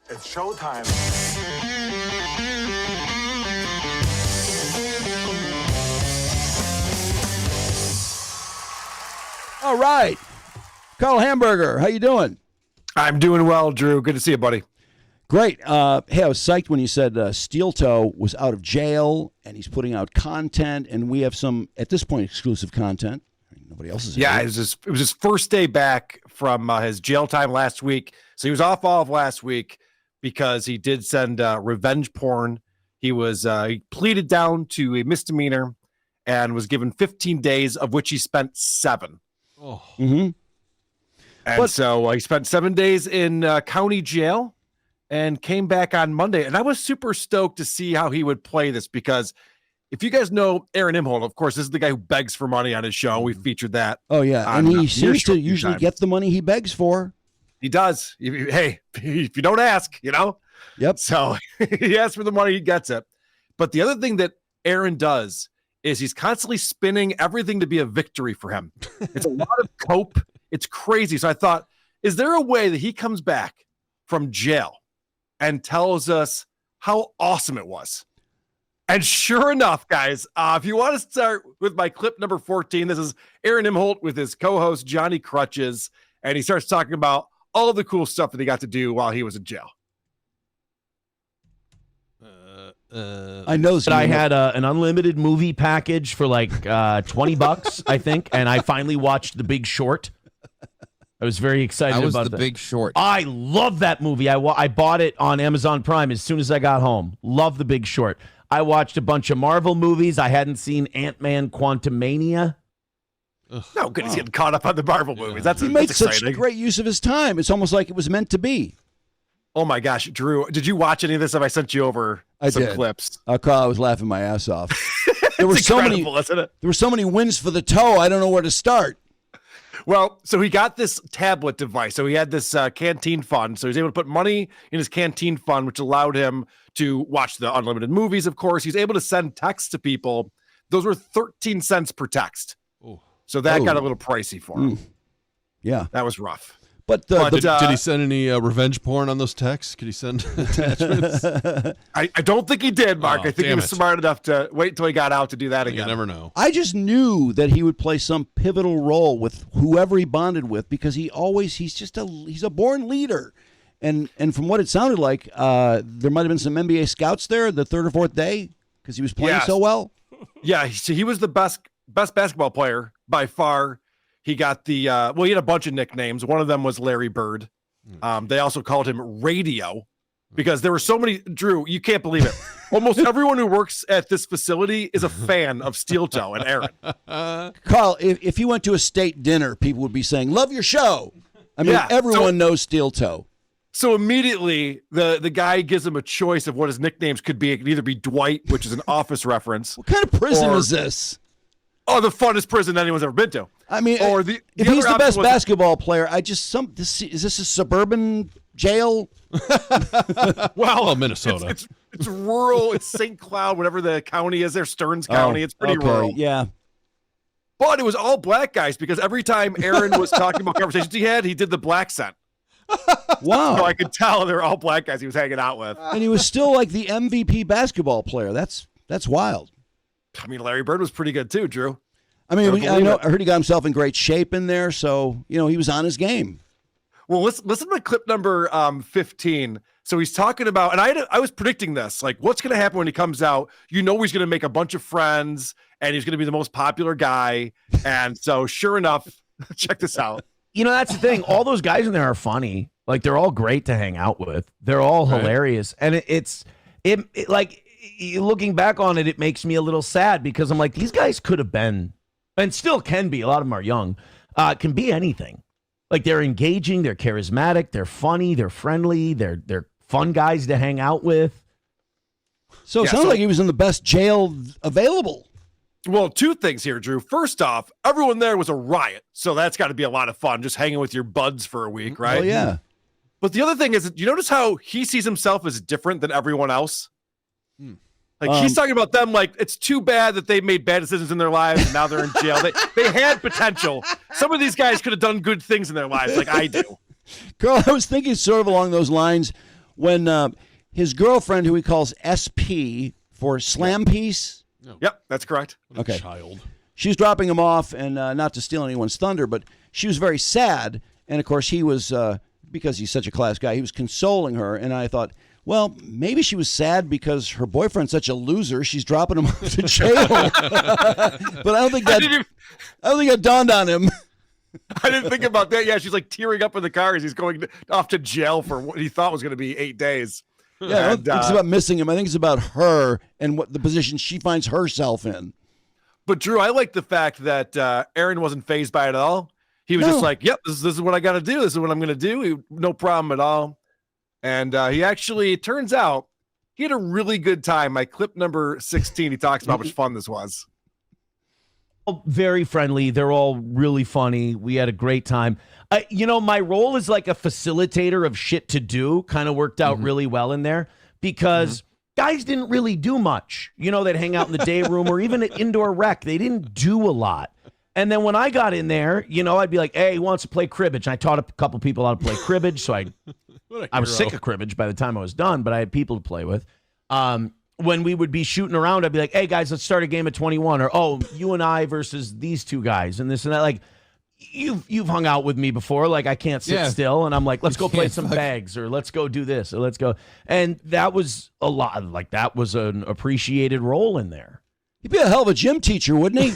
It's showtime. All right. Carl Hamburger, how you doing? I'm doing well, Drew. Good to see you, buddy. Great. Hey, I was psyched when you said Steel Toe was out of jail and he's putting out content, and we have some, at this point, exclusive content. Nobody else is here. Yeah, it was his first day back from his jail time last week. So he was off all of last week because he did send revenge porn. He pleaded down to a misdemeanor and was given 15 days, of which he spent 7. Oh. Mm-hmm. And so he spent 7 days in county jail and came back on Monday. And I was super stoked to see how he would play this, because if you guys know Aaron Imholte, of course, this is the guy who begs for money on his show. We featured that. Oh, yeah. And he seems to usually get the money he begs for. He does. Hey, if you don't ask, you know? Yep. So he asks for the money, he gets it. But the other thing that Aaron does is he's constantly spinning everything to be a victory for him. It's a lot of cope. It's crazy. So I thought, is there a way that he comes back from jail and tells us how awesome it was? And sure enough, guys, if you want to start with my clip number 14, this is Aaron Imholte with his co-host Johnny Crutches, and he starts talking about all of the cool stuff that he got to do while he was in jail. I know that I had an unlimited movie package for like $20, I think, and I finally watched The Big Short. I was very excited about that. That was The Big Short. I love that movie. I bought it on Amazon Prime as soon as I got home. Love The Big Short. I watched a bunch of Marvel movies. I hadn't seen Ant-Man Quantumania. No, good. He's getting caught up on the Marvel movies. He made such great use of his time. It's almost like it was meant to be. Oh, my gosh. Drew, did you watch any of this? Have I sent you over some clips? Carl, I was laughing my ass off. There were isn't it? There were so many wins for the toe. I don't know where to start. Well, so he got this tablet device. So he had this Canteen fund. So he was able to put money in his Canteen fund, which allowed him to watch the unlimited movies, of course. He's able to send texts to people. Those were 13 cents per text. Ooh. So that got a little pricey for him. Yeah. That was rough. But did he send any revenge porn on those texts? Could he send attachments? I don't think he did, Mark. I think he was smart enough to wait until he got out to do that again. You never know. I just knew that he would play some pivotal role with whoever he bonded with, because he's a born leader. And from what it sounded like, there might have been some NBA scouts there the third or fourth day because he was playing so well. Yeah, so he was the best basketball player by far. He got he had a bunch of nicknames. One of them was Larry Bird. They also called him Radio because there were so many. Drew, you can't believe it. Almost everyone who works at this facility is a fan of Steel Toe and Aaron. Carl, if you went to a state dinner, people would be saying, "Love your show." I mean, everyone knows Steel Toe. So immediately, the guy gives him a choice of what his nicknames could be. It could either be Dwight, which is an Office reference. What kind of prison is this? Oh, the funnest prison anyone's ever been to. I mean, if he's the best basketball player, is this a suburban jail? Well, Minnesota. It's rural. It's St. Cloud, whatever the county is there, Stearns County. It's pretty rural. Yeah. But it was all black guys because every time Aaron was talking about conversations he did the black scent. Wow. So I could tell they were all black guys he was hanging out with. And he was still like the MVP basketball player. That's wild. I mean, Larry Bird was pretty good too, Drew. I mean, I heard he got himself in great shape in there, so he was on his game. Well, listen to clip number 15. So he's talking about, and I was predicting this, like what's going to happen when he comes out. He's going to make a bunch of friends, and he's going to be the most popular guy. And so, sure enough, check this out. That's the thing. All those guys in there are funny. Like they're all great to hang out with. They're all hilarious, and it's like. Looking back on it, it makes me a little sad because I'm like, these guys could have been, and still can be, a lot of them are young, can be anything. Like they're engaging, they're charismatic, they're funny, they're friendly, they're fun guys to hang out with. So it sounds like he was in the best jail available. Well, two things here, Drew. First off, everyone there was a riot, so that's got to be a lot of fun, just hanging with your buds for a week, right? Oh, yeah. But the other thing is, you notice how he sees himself as different than everyone else? Like he's talking about them like it's too bad that they made bad decisions in their lives and now they're in jail. They had potential. Some of these guys could have done good things in their lives like I do. Carl, I was thinking sort of along those lines. when his girlfriend, who he calls SP for slam piece. Yep, that's correct. What a Okay. child. She was dropping him off, and not to steal anyone's thunder, but she was very sad. And, of course, he was, because he's such a class guy, he was consoling her. And I thought, well, maybe she was sad because her boyfriend's such a loser, she's dropping him off to jail. But I don't think that dawned on him. I didn't think about that. Yeah, she's like tearing up in the car as he's going off to jail for what he thought was going to be 8 days. Yeah, I don't think it's about missing him. I think it's about her and what the position she finds herself in. But Drew, I like the fact that Aaron wasn't fazed by it at all. He was just like, "Yep, this is what I got to do. This is what I'm going to do. No problem at all." And he actually, it turns out, he had a really good time. My clip number 16, he talks about how much fun this was. Very friendly. They're all really funny. We had a great time. My role as like a facilitator of shit to do kind of worked out really well in there because guys didn't really do much. They'd hang out in the day room or even at indoor rec. They didn't do a lot. And then when I got in there, I'd be like, hey, who wants to play cribbage? And I taught a couple people how to play cribbage. So I was sick of cribbage by the time I was done, but I had people to play with. When we would be shooting around, I'd be like, hey, guys, let's start a game of 21. Or, oh, you and I versus these two guys and this and that. Like, you've hung out with me before. Like, I can't sit still. And I'm like, let's go play some bags or let's go do this or let's go. And that was a lot. Like, that was an appreciated role in there. He'd be a hell of a gym teacher, wouldn't he?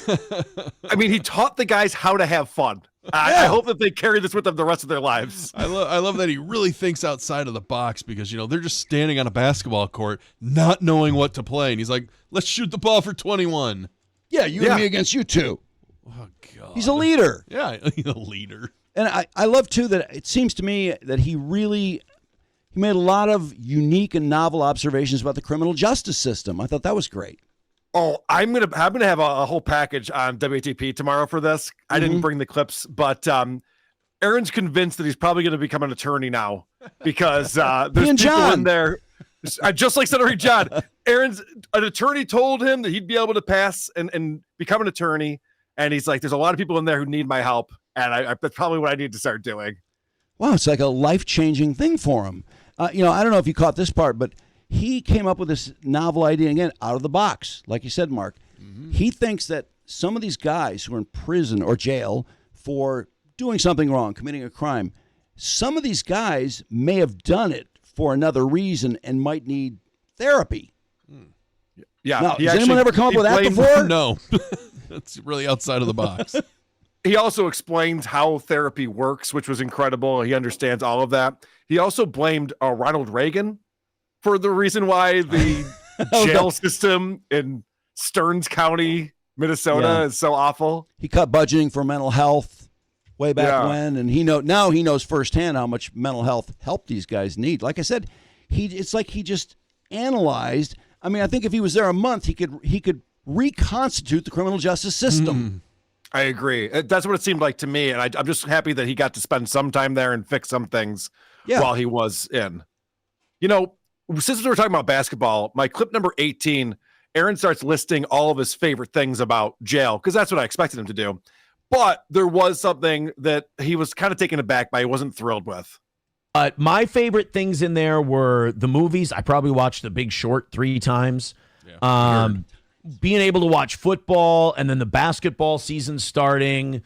I mean, he taught the guys how to have fun. I hope that they carry this with them the rest of their lives. I love that he really thinks outside of the box because, they're just standing on a basketball court not knowing what to play. And he's like, let's shoot the ball for 21. Yeah, you and me against you two. Oh, God. He's a leader. Yeah, he's a leader. And I love, too, that it seems to me that he made a lot of unique and novel observations about the criminal justice system. I thought that was great. Oh, I'm gonna have a whole package on WATP tomorrow for this. I didn't bring the clips, but Aaron's convinced that he's probably going to become an attorney now because there's people in there. Just like Senator John, an attorney told him that he'd be able to pass and become an attorney, and he's like, "There's a lot of people in there who need my help, and that's probably what I need to start doing." Wow, it's like a life-changing thing for him. I don't know if you caught this part, but he came up with this novel idea, again, out of the box, like you said, Mark. He thinks that some of these guys who are in prison or jail for doing something wrong, committing a crime, some of these guys may have done it for another reason and might need therapy. Yeah. Now, has anyone ever come up with that before? No. That's really outside of the box. He also explained how therapy works, which was incredible. He understands all of that. He also blamed Ronald Reagan for the reason why the jail system in Stearns County, Minnesota is so awful. He cut budgeting for mental health way back when, and now he knows firsthand how much mental health help these guys need. Like I said, it's like he just analyzed. I mean, I think if he was there a month, he could reconstitute the criminal justice system. I agree. That's what it seemed like to me, and I'm just happy that he got to spend some time there and fix some things while he was in. Since we were talking about basketball, my clip number 18, Aaron starts listing all of his favorite things about jail, because that's what I expected him to do. But there was something that he was kind of taken aback by, he wasn't thrilled with. My favorite things in there were the movies. I probably watched The Big Short 3 times. Yeah, being able to watch football and then the basketball season starting,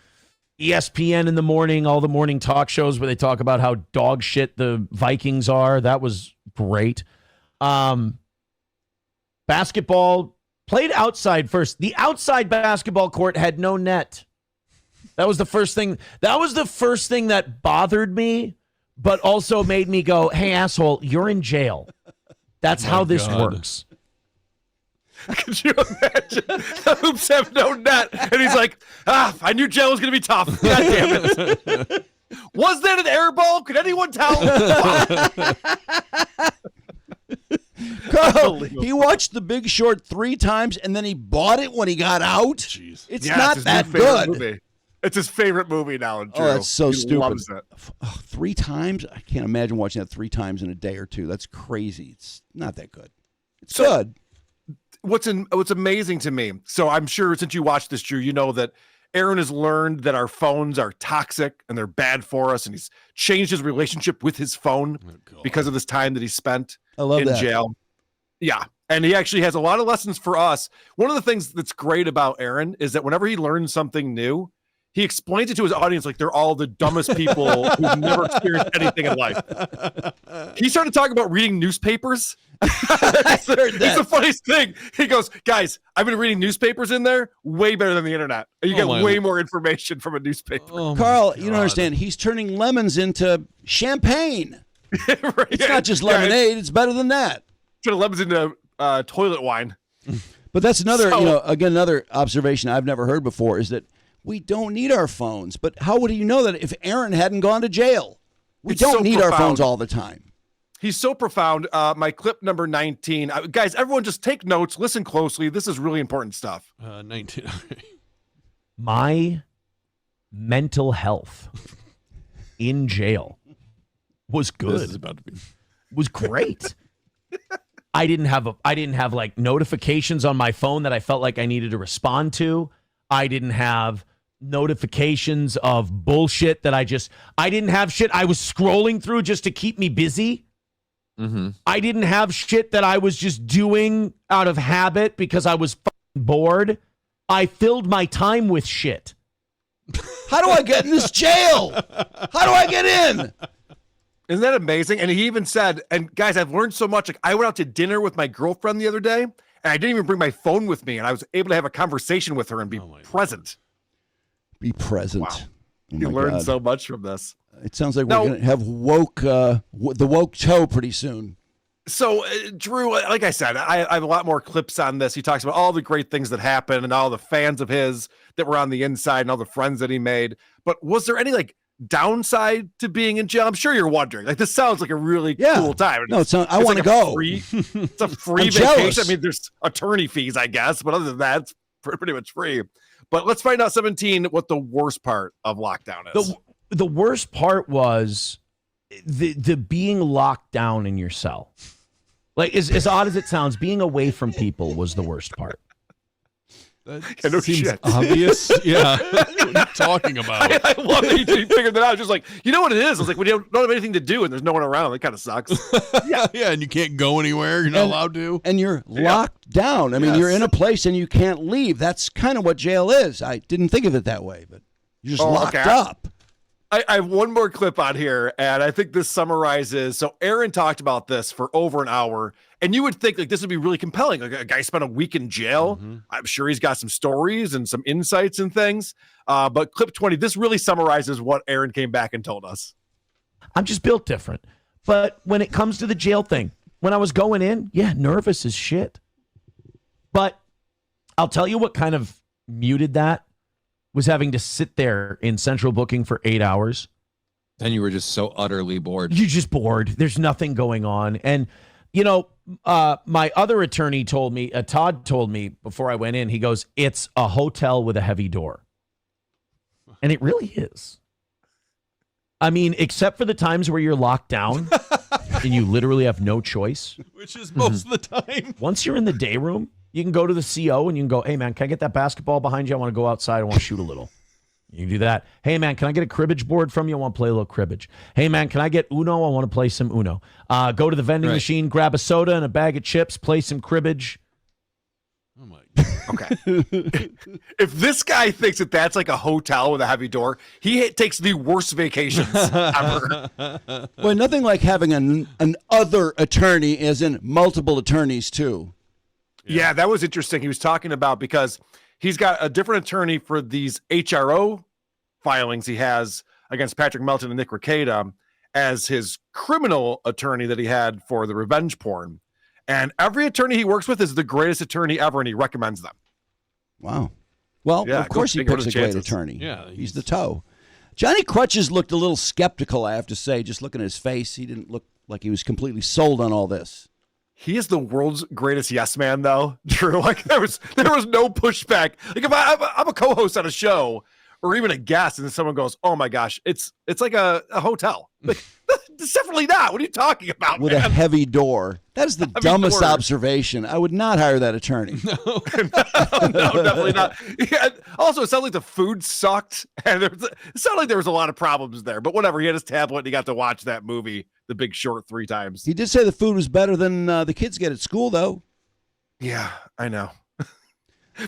ESPN in the morning, all the morning talk shows where they talk about how dog shit the Vikings are. That was great. Basketball played outside first. The outside basketball court had no net. That was the first thing. That was the first thing that bothered me, but also made me go, hey, asshole, you're in jail. That's how this works. Could you imagine? The hoops have no net. And he's like, I knew jail was going to be tough. God damn it. Was that an air ball? Could anyone tell? Carl, he watched The Big Short 3 times, and then he bought it when he got out. Jeez. It's not that good. Movie. It's his favorite movie now. Drew. Oh, that's so he stupid. Loves it. 3 times? I can't imagine watching that 3 times in a day or two. That's crazy. It's not that good. It's good. What's amazing to me, so I'm sure since you watched this, Drew, you know that Aaron has learned that our phones are toxic and they're bad for us, and he's changed his relationship with his phone because of this time that he spent in jail. Yeah. And he actually has a lot of lessons for us. One of the things that's great about Aaron is that whenever he learns something new, he explains it to his audience like they're all the dumbest people who've never experienced anything in life. He started talking about reading newspapers. It's the funniest thing. He goes, guys, I've been reading newspapers in there, way better than the internet. You get way more information from a newspaper. Carl, you don't understand. He's turning lemons into champagne. Right, it's not just lemonade. It's better than that. Turning lemons into toilet wine. But that's another, another observation I've never heard before is that we don't need our phones. But how would you know that if Aaron hadn't gone to jail? We don't need our phones all the time. He's so profound. My clip number 19. Guys, everyone just take notes. Listen closely. This is really important stuff. 19. My mental health in jail was good. This is about to be. Was great. I didn't have like notifications on my phone that I felt like I needed to respond to. I didn't have notifications of bullshit that I didn't have shit I was scrolling through just to keep me busy. Mm-hmm. I didn't have shit that I was just doing out of habit because I was bored. I filled my time with shit. How do I get in this jail? How do I get in? Isn't that amazing? And he even said, and guys, I've learned so much. Like, I went out to dinner with my girlfriend the other day, and I didn't even bring my phone with me, and I was able to have a conversone with her and be present. Be present. Wow. Oh you learned so much from this. It sounds like we're going to have the woke toe pretty soon. So, Drew, like I said, I have a lot more clips on this. He talks about all the great things that happened and all the fans of his that were on the inside and all the friends that he made. But was there any downside to being in jail? I'm sure you're wondering. This sounds like a really cool time. No, I want to go. It's a free vacation. Jealous. I mean, there's attorney fees, I guess, but other than that, it's pretty much free. But let's find out, 17, what the worst part of lockdown is. The worst part was the being locked down in your cell. As odd as it sounds, being away from people was the worst part. That seems obvious. Yeah. What are you talking about? I love that you figured that out. Just you know what it is? It's like when you don't have anything to do and there's no one around. That kind of sucks. Yeah, and you can't go anywhere. You're not allowed to. And you're locked down. I mean, you're in a place and you can't leave. That's kind of what jail is. I didn't think of it that way, but you're just locked up. I have one more clip on here, and I think this summarizes. So Aaron talked about this for over an hour, and you would think this would be really compelling. A guy spent a week in jail. Mm-hmm. I'm sure he's got some stories and some insights and things. But clip 20, this really summarizes what Aaron came back and told us. I'm just built different. But when it comes to the jail thing, when I was going in, nervous as shit. But I'll tell you what kind of muted that. Was having to sit there in central booking for 8 hours. Then you were just so utterly bored. You're just bored. There's nothing going on. And, my other attorney told me, Todd told me before I went in, he goes, it's a hotel with a heavy door. And it really is. I mean, except for the times where you're locked down and you literally have no choice. Which is most of the time. Once you're in the day room, you can go to the CO and you can go, hey, man, can I get that basketball behind you? I want to go outside. I want to shoot a little. You can do that. Hey, man, can I get a cribbage board from you? I want to play a little cribbage. Hey, man, can I get Uno? I want to play some Uno. Go to the vending machine, grab a soda and a bag of chips, play some cribbage. Oh, my God. Okay. If this guy thinks that that's like a hotel with a heavy door, he takes the worst vacations ever. Well, nothing like having an other attorney, as in multiple attorneys, too. Yeah, that was interesting. He was talking about because he's got a different attorney for these HRO filings he has against Patrick Melton and Nick Rekieta as his criminal attorney that he had for the revenge porn. And every attorney he works with is the greatest attorney ever, and he recommends them. Wow. Well, of course he picks a great attorney. Yeah, he's the toe. Johnny Crutches looked a little skeptical, I have to say. Just looking at his face, he didn't look like he was completely sold on all this. He is the world's greatest yes man, though, Drew. There was no pushback. If I'm a co-host on a show, or even a guest, and then someone goes, "Oh my gosh, it's like a hotel." Like, it's definitely not. What are you talking about, With man? a heavy door. That is the dumbest observation. I would not hire that attorney. No, definitely not. Yeah, also, it sounded like the food sucked, and it sounded like there was a lot of problems there. But whatever, he had his tablet, and he got to watch that movie, The Big Short, 3 times. He did say the food was better than the kids get at school, though. Yeah, I know.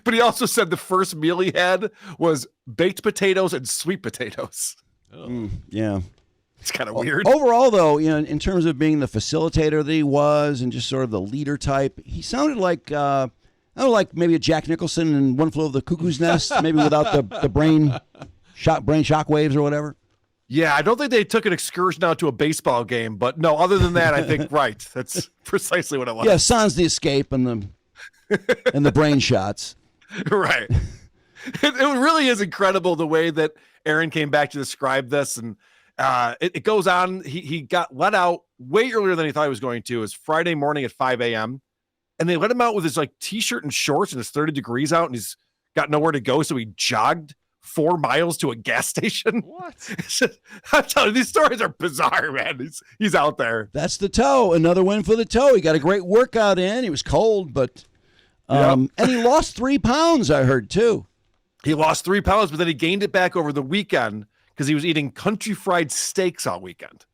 But he also said the first meal he had was baked potatoes and sweet potatoes. Yeah. It's kind of weird. Overall, though, in terms of being the facilitator that he was and just sort of the leader type, he sounded like maybe a Jack Nicholson in One Flew Over the Cuckoo's Nest, maybe without the brain shock waves or whatever. Yeah, I don't think they took an excursion out to a baseball game, but no, other than that, I think right. That's precisely what it was. Yeah, sans the escape and the brain shots. Right. It really is incredible the way that Aaron came back to describe this, and it goes on. He got let out way earlier than he thought he was going to. It was Friday morning at 5 a.m. And they let him out with his like t-shirt and shorts, and it's 30 degrees out, and he's got nowhere to go, so he jogged 4 miles to a gas station. What? I'm telling you, these stories are bizarre, man. He's out there. That's the toe. Another win for the toe. He got a great workout in. He was cold, but and he lost 3 pounds, I heard, too. He lost 3 pounds, but then he gained it back over the weekend because he was eating country fried steaks all weekend.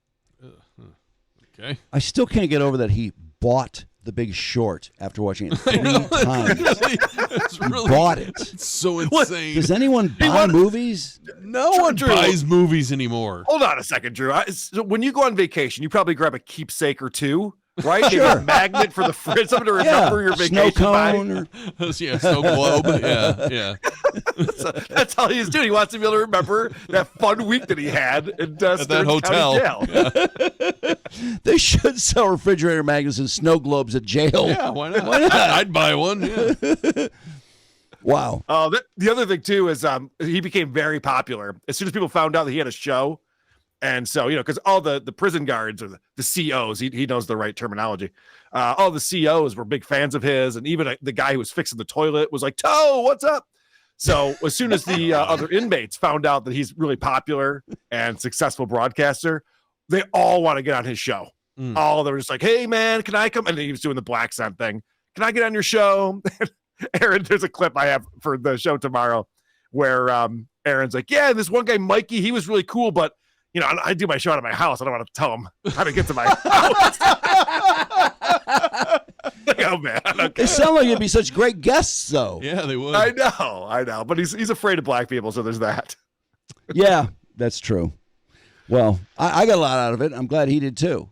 Okay. I still can't get over that he bought The Big Short after watching it 3 times. It's really, Bought it. It's so insane. Does anyone buy movies? No one Drew, buys movies anymore. Hold on a second, Drew. So when you go on vacation, you probably grab a keepsake or 2, right? Sure. Maybe a magnet for the fridge, something to remember your Snow vacation by. cone. Yeah, snow globe. Yeah. So that's all he's doing. He wants to be able to remember that fun week that he had in At that hotel. Jail. They should sell refrigerator magnets and snow globes at jail. Yeah, why not? I'd buy one. Yeah. Wow. The other thing too is he became very popular as soon as people found out that he had a show. And so, because all the prison guards or the COs, he knows the right terminology. All the COs were big fans of his. And even the guy who was fixing the toilet was like, "Toe, what's up?" So as soon as the other inmates found out that he's really popular and successful broadcaster, they all want to get on his show. They were just like, "Hey, man, can I come?" And he was doing the black scent thing. "Can I get on your show?" Aaron, there's a clip I have for the show tomorrow where Aaron's like, "Yeah, this one guy, Mikey, he was really cool, but I do my show out of my house. I don't want to tell him how to get to my house." Like, oh man, okay. They sound like you'd be such great guests, though. Yeah, they would. I know, but he's afraid of black people, so there's that. Yeah, that's true. Well, I got a lot out of it. I'm glad he did too.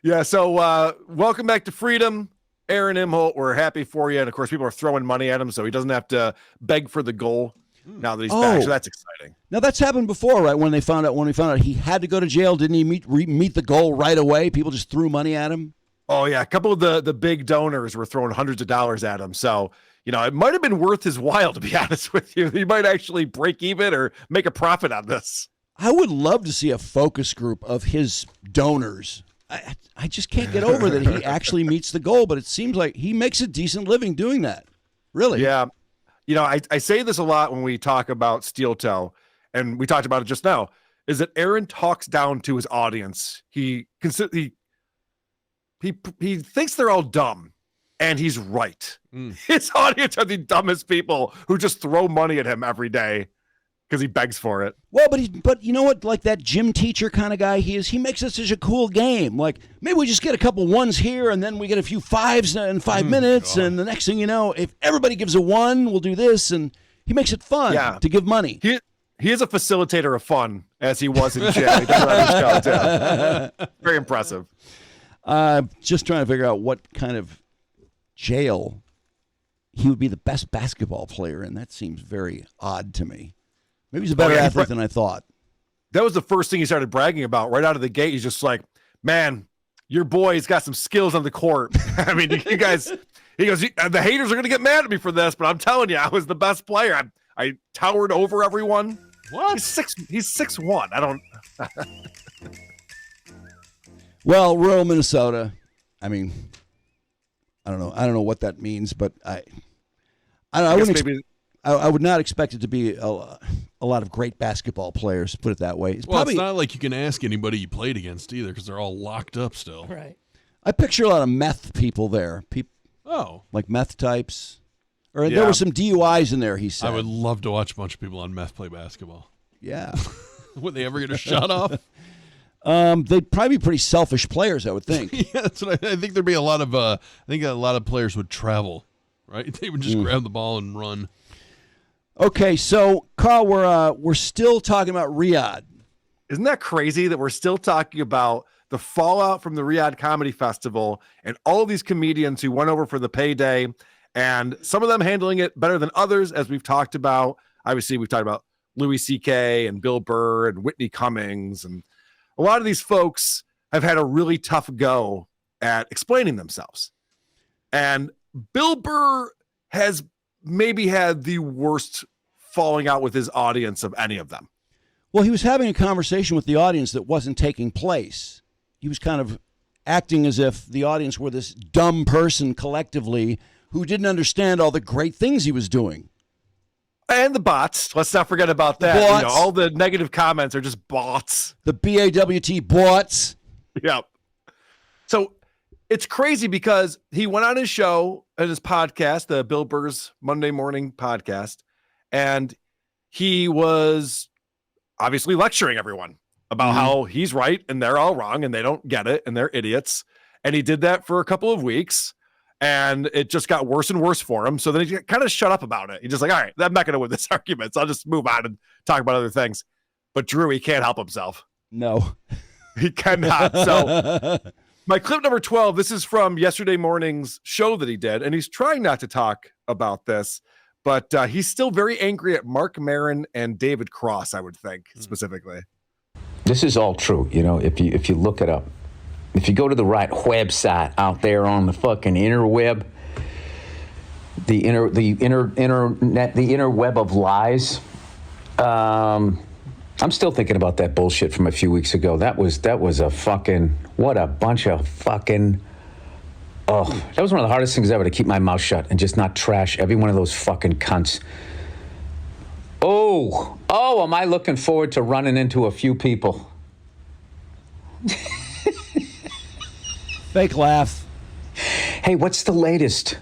Yeah, so welcome back to freedom, Aaron Imholte. We're happy for you, and of course, people are throwing money at him, so he doesn't have to beg for the goal now that he's back. So that's exciting. Now that's happened before, right? When we found out he had to go to jail, didn't he meet the goal right away? People just threw money at him. Oh yeah, a couple of the big donors were throwing hundreds of dollars at him. So it might have been worth his while, to be honest with you. He might actually break even or make a profit on this. I would love to see a focus group of his donors. I just can't get over that he actually meets the goal, but it seems like he makes a decent living doing that. Really? Yeah. I say this a lot when we talk about Steel Toe, and we talked about it just now, is that Aaron talks down to his audience. He thinks they're all dumb, and he's right. His audience are the dumbest people who just throw money at him every day because he begs for it. Well, but you know what? Like that gym teacher kind of guy he is, he makes it such a cool game. Like maybe we just get a couple ones here, and then we get a few fives in 5 minutes, and the next thing you know, if everybody gives a 1, we'll do this, and he makes it fun to give money. He is a facilitator of fun, as he was in jail. He does it on his show, too. Very impressive. Just trying to figure out what kind of jail he would be the best basketball player in. That seems very odd to me. Maybe he's a better athlete than I thought. That was the first thing he started bragging about right out of the gate. He's just like, "Man, your boy's got some skills on the court." I mean, you guys, he goes, "The haters are going to get mad at me for this, but I'm telling you, I was the best player. I towered over everyone." What? He's 6'1". I don't. Well, rural Minnesota. I mean, I don't know what that means, but I would not expect it to be a a lot of great basketball players, put it that way. Well, it's not like you can ask anybody you played against either because they're all locked up still. Right. I picture a lot of meth people there. Like meth types. Or there were some DUIs in there, he said. I would love to watch a bunch of people on meth play basketball. Yeah. Would they ever get a shot off? They'd probably be pretty selfish players, I would think. Yeah, that's what I think. There'd be a lot of. I think a lot of players would travel, right? They would just grab the ball and run. Okay, so Carl, we're still talking about Riyadh. Isn't that crazy that we're still talking about the fallout from the Riyadh Comedy Festival and all these comedians who went over for the payday, and some of them handling it better than others, as we've talked about. Obviously, we've talked about Louis C.K. and Bill Burr and Whitney Cummings, and a lot of these folks have had a really tough go at explaining themselves. And Bill Burr has maybe had the worst falling out with his audience of any of them. Well, he was having a conversation with the audience that wasn't taking place. He was kind of acting as if the audience were this dumb person collectively who didn't understand all the great things he was doing. And the bots. Let's not forget about that. You know, all the negative comments are just bots. The BAWT bots. Yep. So it's crazy because he went on his show and his podcast, the Bill Burr's Monday Morning Podcast, and he was obviously lecturing everyone about how he's right and they're all wrong and they don't get it and they're idiots. And he did that for a couple of weeks. And it just got worse and worse for him. So then he kind of shut up about it. He's just like, all right, I'm not going to win this argument. So I'll just move on and talk about other things. But Drew, he can't help himself. No. He cannot. So my clip number 12, this is from yesterday morning's show that he did. And he's trying not to talk about this. But he's still very angry at Mark Maron and David Cross, I would think, specifically. This is all true. You know, if you look it up. If you go to the right website out there on the fucking interweb, the internet, the interweb of lies, I'm still thinking about that bullshit from a few weeks ago. That was a fucking, what a bunch of fucking, that was one of the hardest things ever, to keep my mouth shut and just not trash every one of those fucking cunts. Oh, am I looking forward to running into a few people. Fake laugh. Hey, what's the latest?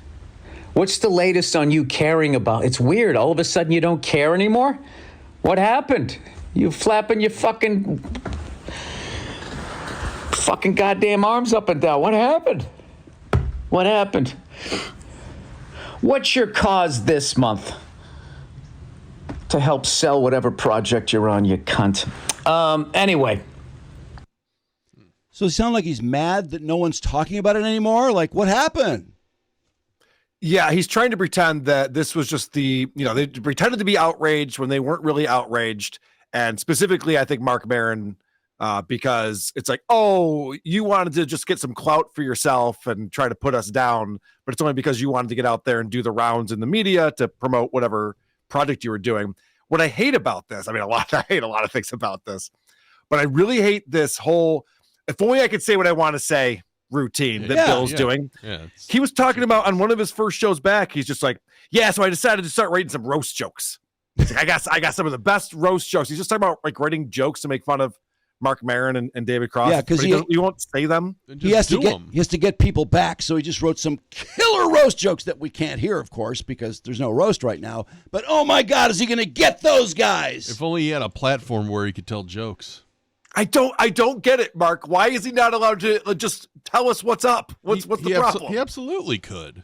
What's the latest on you caring about? It's weird. All of a sudden you don't care anymore? What happened? You flapping your fucking goddamn arms up and down. What happened? What happened? What's your cause this month to help sell whatever project you're on, you cunt? Anyway. So it sounds like he's mad that no one's talking about it anymore? Like, what happened? Yeah, he's trying to pretend that this was just they pretended to be outraged when they weren't really outraged. And specifically, I think Mark Maron, because it's like, oh, you wanted to just get some clout for yourself and try to put us down, but it's only because you wanted to get out there and do the rounds in the media to promote whatever project you were doing. What I hate about this, I hate a lot of things about this, but I really hate this whole, if only I could say what I want to say, routine that Bill's doing. Yeah, he was talking about on one of his first shows back. He's just like, yeah, so I decided to start writing some roast jokes. He's like, I got some of the best roast jokes. He's just talking about like writing jokes to make fun of Mark Maron and David Cross. Yeah, because he won't say them. He has to get people back. So he just wrote some killer roast jokes that we can't hear, of course, because there's no roast right now. But oh my God, is he going to get those guys? If only he had a platform where he could tell jokes. I don't get it, Mark. Why is he not allowed to just tell us what's up? What's the problem? He absolutely could.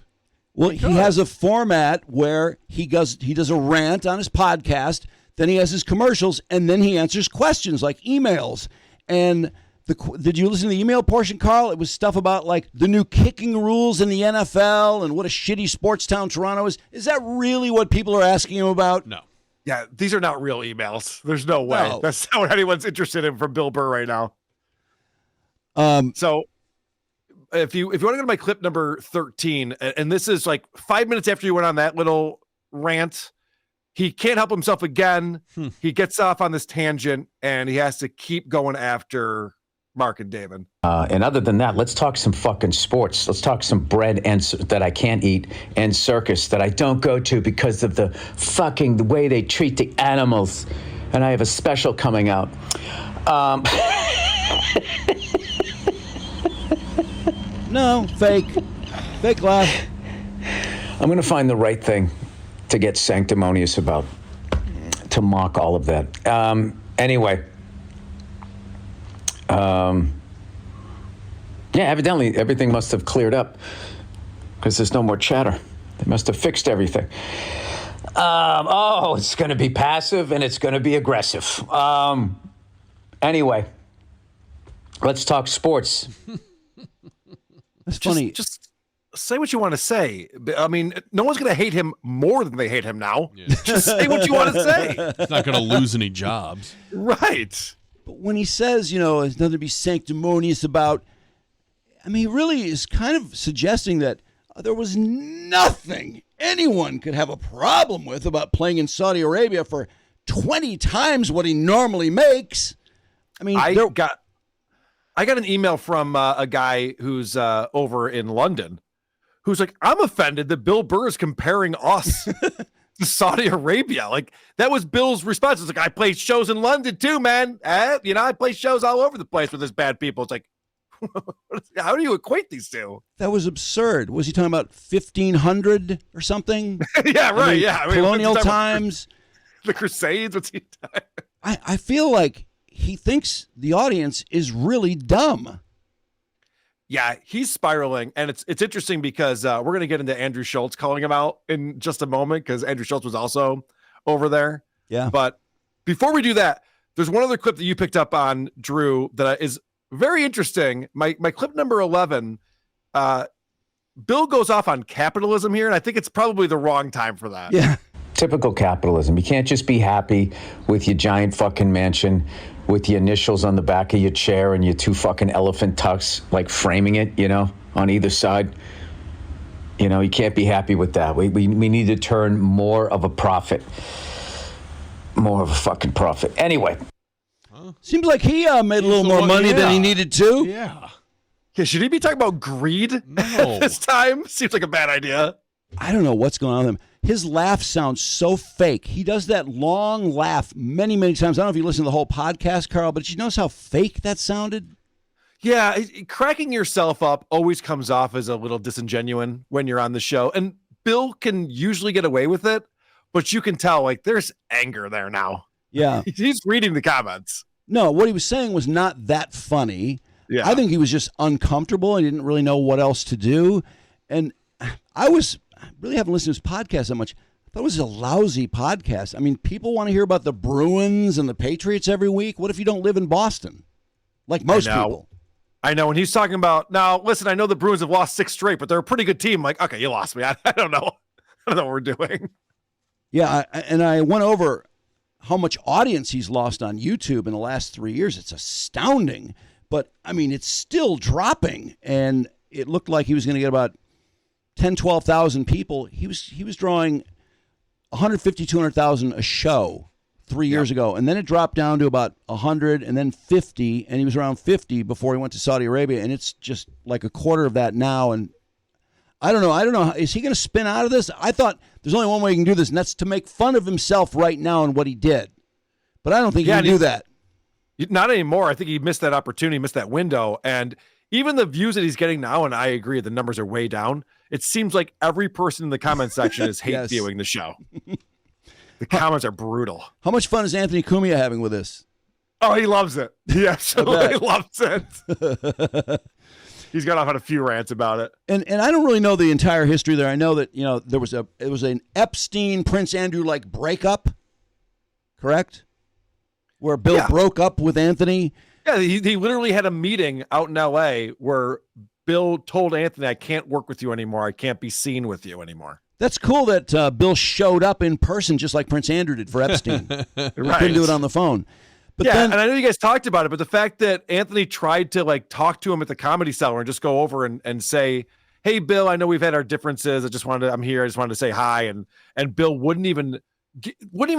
Well, he has a format where he does a rant on his podcast, then he has his commercials, and then he answers questions like emails. And did you listen to the email portion, Carl? It was stuff about like the new kicking rules in the NFL and what a shitty sports town Toronto is. Is that really what people are asking him about? No. Yeah, these are not real emails. There's no way. No. That's not what anyone's interested in from Bill Burr right now. So if you want to go to my clip number 13, and this is like 5 minutes after you went on that little rant, he can't help himself again. He gets off on this tangent, and he has to keep going after Mark and David. And other than that, let's talk some fucking sports. Let's talk some bread that I can't eat and circus that I don't go to because of the way they treat the animals. and I have a special coming out. No, fake laugh. I'm going to find the right thing to get sanctimonious about, to mock all of that. Anyway, yeah, evidently everything must have cleared up because there's no more chatter. They must have fixed everything. It's going to be passive and it's going to be aggressive. Anyway, let's talk sports. That's funny. Just say what you want to say. I mean, no one's going to hate him more than they hate him now. Yeah. Just say what you want to say. He's not going to lose any jobs. Right. But when he says, there's nothing to be sanctimonious about, I mean, he really is kind of suggesting that there was nothing anyone could have a problem with about playing in Saudi Arabia for 20 times what he normally makes. I mean, I got an email from a guy who's over in London who's like, I'm offended that Bill Burr is comparing us to Saudi Arabia. Like, that was Bill's response. It's like, I play shows in London too, man. I play shows all over the place with this bad people. It's like, how do you equate these two? that was absurd. Was he talking about 1500 or something? Yeah, right. I mean, colonial what's the times. The Crusades. What's he? I feel like he thinks the audience is really dumb. Yeah, he's spiraling, and it's interesting because we're going to get into Andrew Schultz calling him out in just a moment because Andrew Schultz was also over there. Yeah. But before we do that, there's one other clip that you picked up on, Drew, that is very interesting. My clip number 11, Bill goes off on capitalism here, and I think it's probably the wrong time for that. Yeah. Typical capitalism. You can't just be happy with your giant fucking mansion with the initials on the back of your chair and your two fucking elephant tucks, like framing it, on either side. You can't be happy with that. We need to turn more of a profit. More of a fucking profit. Anyway. Seems like he made a little more money than he needed to. Yeah. Yeah, should he be talking about greed No. at this time? Seems like a bad idea. I don't know what's going on with him. His laugh sounds so fake. He does that long laugh many, many times. I don't know if you listen to the whole podcast, Carl, but did you notice how fake that sounded? Yeah, cracking yourself up always comes off as a little disingenuous when you're on the show. And Bill can usually get away with it, but you can tell, like, there's anger there now. Yeah. He's reading the comments. No, what he was saying was not that funny. Yeah. I think he was just uncomfortable and he didn't really know what else to do. And I really haven't listened to his podcast that much. I thought it was a lousy podcast. I mean, people want to hear about the Bruins and the Patriots every week. What if you don't live in Boston? Like most people. I know. And he's talking about, now, listen, I know the Bruins have lost 6 straight, but they're a pretty good team. Like, okay, you lost me. I don't know. I don't know what we're doing. Yeah, and I went over how much audience he's lost on YouTube in the last 3 years. It's astounding. But, I mean, it's still dropping. And it looked like he was going to get about 10, 12,000 people. He was drawing 150, 200,000 a show 3 years ago. And then it dropped down to about 100 and then 50. And he was around 50 before he went to Saudi Arabia. And it's just like a quarter of that now. And I don't know. Is he going to spin out of this? I thought there's only one way he can do this, and that's to make fun of himself right now and what he did. But I don't think he can do that. Not anymore. I think he missed that opportunity, missed that window. And even the views that he's getting now, and I agree, the numbers are way down. It seems like every person in the comment section is hate viewing the show. The comments are brutal. How much fun is Anthony Cumia having with this? Oh, he loves it. He absolutely loves it. He's gone off on a few rants about it. And I don't really know the entire history there. I know that, it was an Epstein Prince Andrew like breakup, correct? Where Bill broke up with Anthony. Yeah, he literally had a meeting out in LA where Bill told Anthony, I can't work with you anymore. I can't be seen with you anymore. That's cool that Bill showed up in person just like Prince Andrew did for Epstein. Right. Couldn't do it on the phone. But and I know you guys talked about it, but the fact that Anthony tried to talk to him at the Comedy Cellar and just go over and say, hey, Bill, I know we've had our differences. I'm here. I just wanted to say hi. And Bill wouldn't even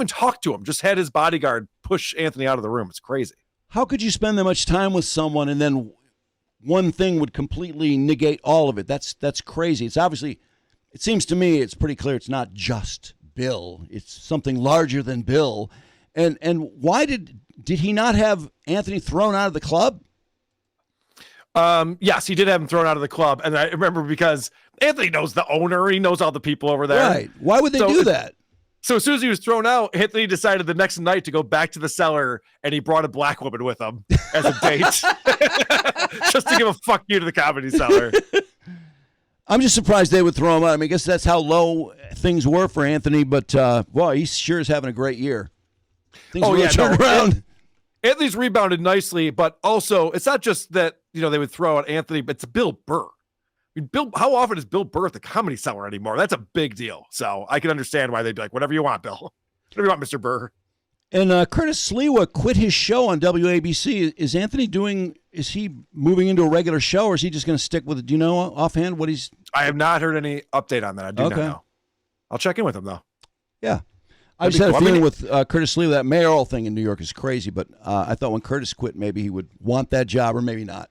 talk to him. Just had his bodyguard push Anthony out of the room. It's crazy. How could you spend that much time with someone and then one thing would completely negate all of it? That's crazy. It's obviously, it seems to me, it's pretty clear it's not just Bill. It's something larger than Bill. And why did he not have Anthony thrown out of the club? Yes, he did have him thrown out of the club. And I remember because Anthony knows the owner. He knows all the people over there. Right. Why would they do that? So as soon as he was thrown out, Anthony decided the next night to go back to the cellar, and he brought a black woman with him as a date. Just to give a fuck you to the Comedy Cellar. I'm just surprised they would throw him out. I mean, I guess that's how low things were for Anthony, but, well, he sure is having a great year. Things really turned around. Anthony's rebounded nicely, but also it's not just that, they would throw out Anthony, but it's Bill Burr. I mean, how often is Bill Burr at the Comedy Cellar anymore? That's a big deal. So I can understand why they'd be like, whatever you want, Bill. Whatever you want, Mr. Burr. And Curtis Sliwa quit his show on WABC. Is he moving into a regular show, or is he just going to stick with it? Do you know offhand what he's... I have not heard any update on that. I do not know. I'll check in with him, though. Yeah. I just had a feeling with Curtis Sliwa, that mayoral thing in New York is crazy, but I thought when Curtis quit, maybe he would want that job, or maybe not.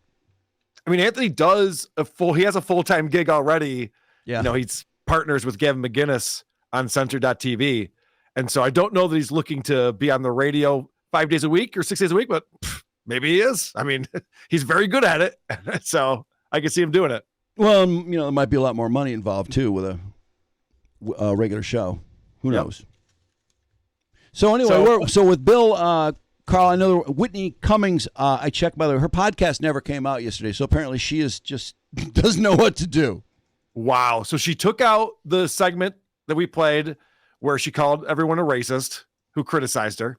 I mean, Anthony he has a full-time gig already. Yeah. He's partners with Gavin McGinnis on Censor.tv. And so I don't know that he's looking to be on the radio 5 days a week or 6 days a week, but maybe he is. I mean, he's very good at it. So I can see him doing it. Well, there might be a lot more money involved too with a regular show. Who knows? So anyway, so with Bill, Carl, I know Whitney Cummings, I checked, by the way, her podcast never came out yesterday. So apparently she is just doesn't know what to do. Wow. So she took out the segment that we played where she called everyone a racist who criticized her.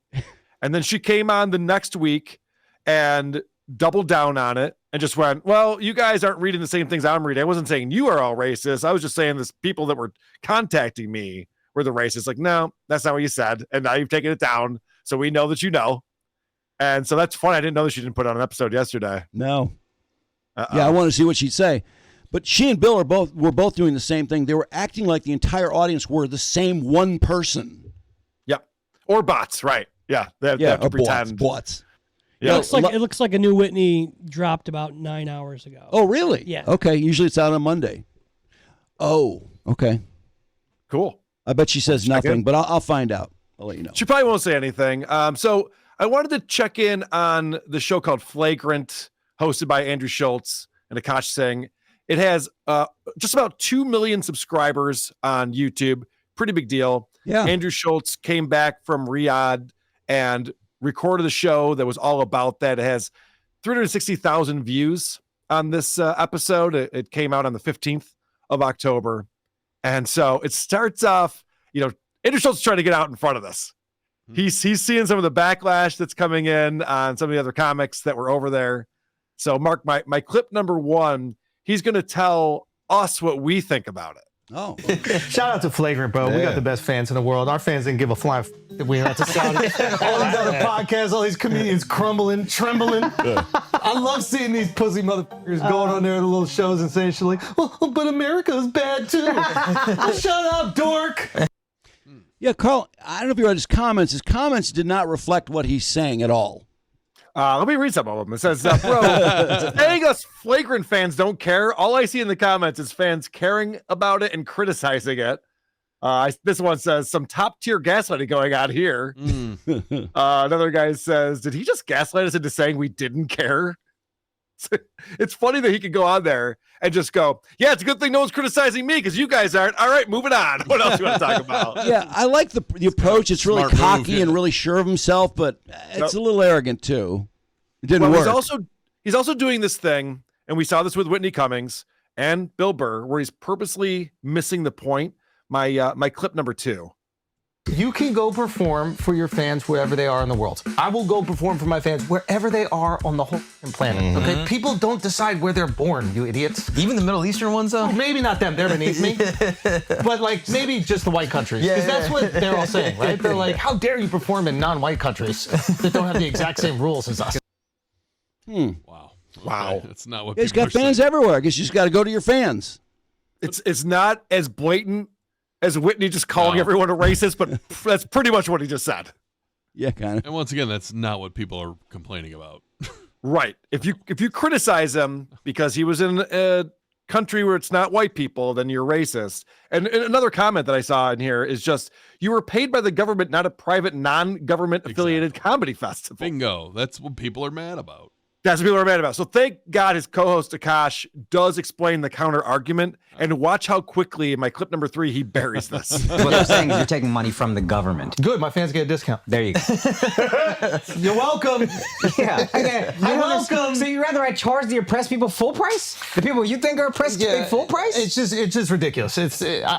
And then she came on the next week and doubled down on it and just went, well, you guys aren't reading the same things I'm reading. I wasn't saying you are all racist. I was just saying this people that were contacting me were the racists. Like, no, that's not what you said. And now you've taken it down. So we know that you know. And so that's fun. I didn't know that she didn't put on an episode yesterday. No. Yeah, I want to see what she'd say. But she and Bill were both doing the same thing. They were acting like the entire audience were the same one person. Yep. Or bots, right. Yeah. They have to pretend. Bots. Yeah. It looks like a new Whitney dropped about 9 hours ago. Oh, really? Yeah. Okay. Usually it's out on Monday. Oh, okay. Cool. I bet she says nothing, but I'll find out. I'll let you know. She probably won't say anything. So I wanted to check in on the show called Flagrant, hosted by Andrew Schultz and Akash Singh. It has just about 2 million subscribers on YouTube. Pretty big deal. Yeah. Andrew Schultz came back from Riyadh and recorded a show that was all about that. It has 360,000 views on this episode. It came out on the 15th of October. And so it starts off, Andrew Schultz is trying to get out in front of this. He's seeing some of the backlash that's coming in on some of the other comics that were over there. So Mark, my clip number 1, he's going to tell us what we think about it. Oh. Shout out to Flagrant, bro. We got the best fans in the world. Our fans didn't give a flying if we had to shout it. All these other podcasts, all these comedians crumbling, trembling. I love seeing these pussy motherfuckers going on there at the little shows and saying shit like, well, but America's bad too. Shut up, dork. Yeah, Carl, I don't know if you read his comments. His comments did not reflect what he's saying at all. Let me read some of them. It says, bro, saying us Flagrant fans don't care. All I see in the comments is fans caring about it and criticizing it. This one says, some top-tier gaslighting going on here. Another guy says, did he just gaslight us into saying we didn't care? It's funny that he could go on there and just go, yeah, it's a good thing no one's criticizing me because you guys aren't. All right, moving on. What else you want to talk about? Yeah, I like the approach. It's really cocky and really sure of himself, but it's a little arrogant too. It didn't work. He's also doing this thing, and we saw this with Whitney Cummings and Bill Burr, where he's purposely missing the point. My clip number 2. You can go perform for your fans wherever they are in the world. I will go perform for my fans wherever they are on the whole planet. Okay, people don't decide where they're born, you idiots. Even the Middle Eastern ones, though? Well, maybe not them, they're beneath me. But like maybe just the white countries. Because that's what they're all saying, right? They're like, how dare you perform in non-white countries that don't have the exact same rules as us? Wow. Wow. That's not what He's people got are fans saying. everywhere. I guess you just got to go to your fans. It's not as blatant as Whitney just calling everyone a racist, but that's pretty much what he just said. Yeah, kind of. And once again, that's not what people are complaining about. Right. If you criticize him because he was in a country where it's not white people, then you're racist. And another comment that I saw in here is just, you were paid by the government, not a private, non-government affiliated comedy festival. Bingo. That's what people are mad about. That's what people are mad about. So thank God his co-host Akash does explain the counter argument, and watch how quickly in my clip number 3 he buries this. What I'm saying is you're taking money from the government. Good, my fans get a discount. There you go. You're welcome. Yeah. Okay. You're welcome. So you rather I charge the oppressed people full price? The people you think are oppressed pay full price? It's just ridiculous.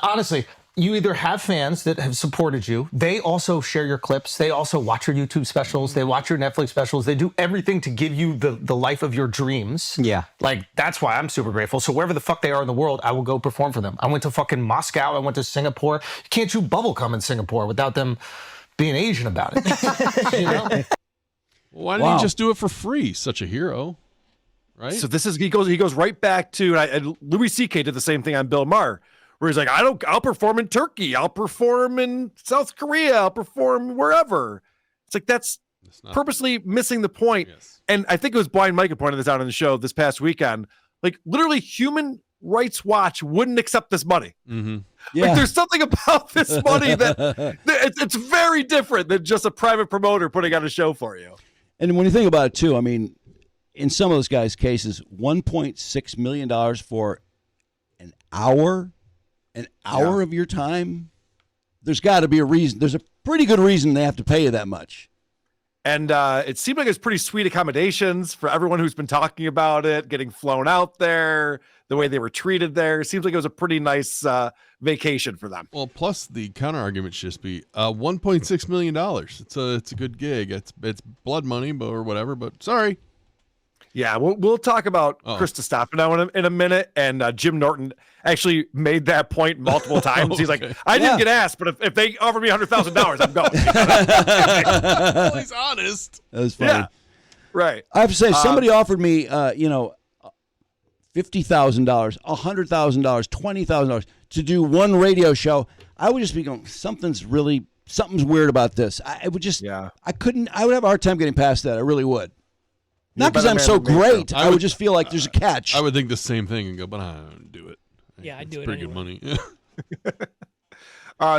Honestly, you either have fans that have supported you. They also share your clips. They also watch your YouTube specials. They watch your Netflix specials. They do everything to give you the life of your dreams. Yeah. Like, that's why I'm super grateful. So wherever the fuck they are in the world, I will go perform for them. I went to fucking Moscow. I went to Singapore. You can't chew bubblegum in Singapore without them being Asian about it. You know? Why didn't he just do it for free? Such a hero, right? So this is, he goes right back to, and Louis C.K. did the same thing on Bill Maher, where he's like, I'll perform in Turkey, I'll perform in South Korea, I'll perform wherever. It's like, that's purposely missing the point. Yes. And I think it was Blind Mike who pointed this out on the show this past weekend. Like, literally, Human Rights Watch wouldn't accept this money. Mm-hmm. Yeah. Like, there's something about this money that it's very different than just a private promoter putting on a show for you. And when you think about it, too, I mean, in some of those guys' cases, $1.6 million for an hour of your time, there's got to be a reason. There's a pretty good reason they have to pay you that much. And it seemed like it's pretty sweet accommodations for everyone who's been talking about it, getting flown out there, the way they were treated there. It seems like it was a pretty nice vacation for them. Well, plus the counter argument should just be $1.6 million. It's a good gig. It's blood money or whatever, but sorry. Yeah, we'll talk about Chris Destefano in a minute. And Jim Norton actually made that point multiple times. He's like, I didn't get asked, but if they offered me $100,000, I'm going. Well, he's honest. That was funny. Yeah, right. I have to say, somebody offered me, $50,000, $100,000, $20,000 to do one radio show. I would just be going, something's weird about this. I would have a hard time getting past that. I really would. Not because I'm so great. I would just feel like there's a catch. I would think the same thing and go, but I don't do it. Yeah, I'd do it pretty anyway. good money.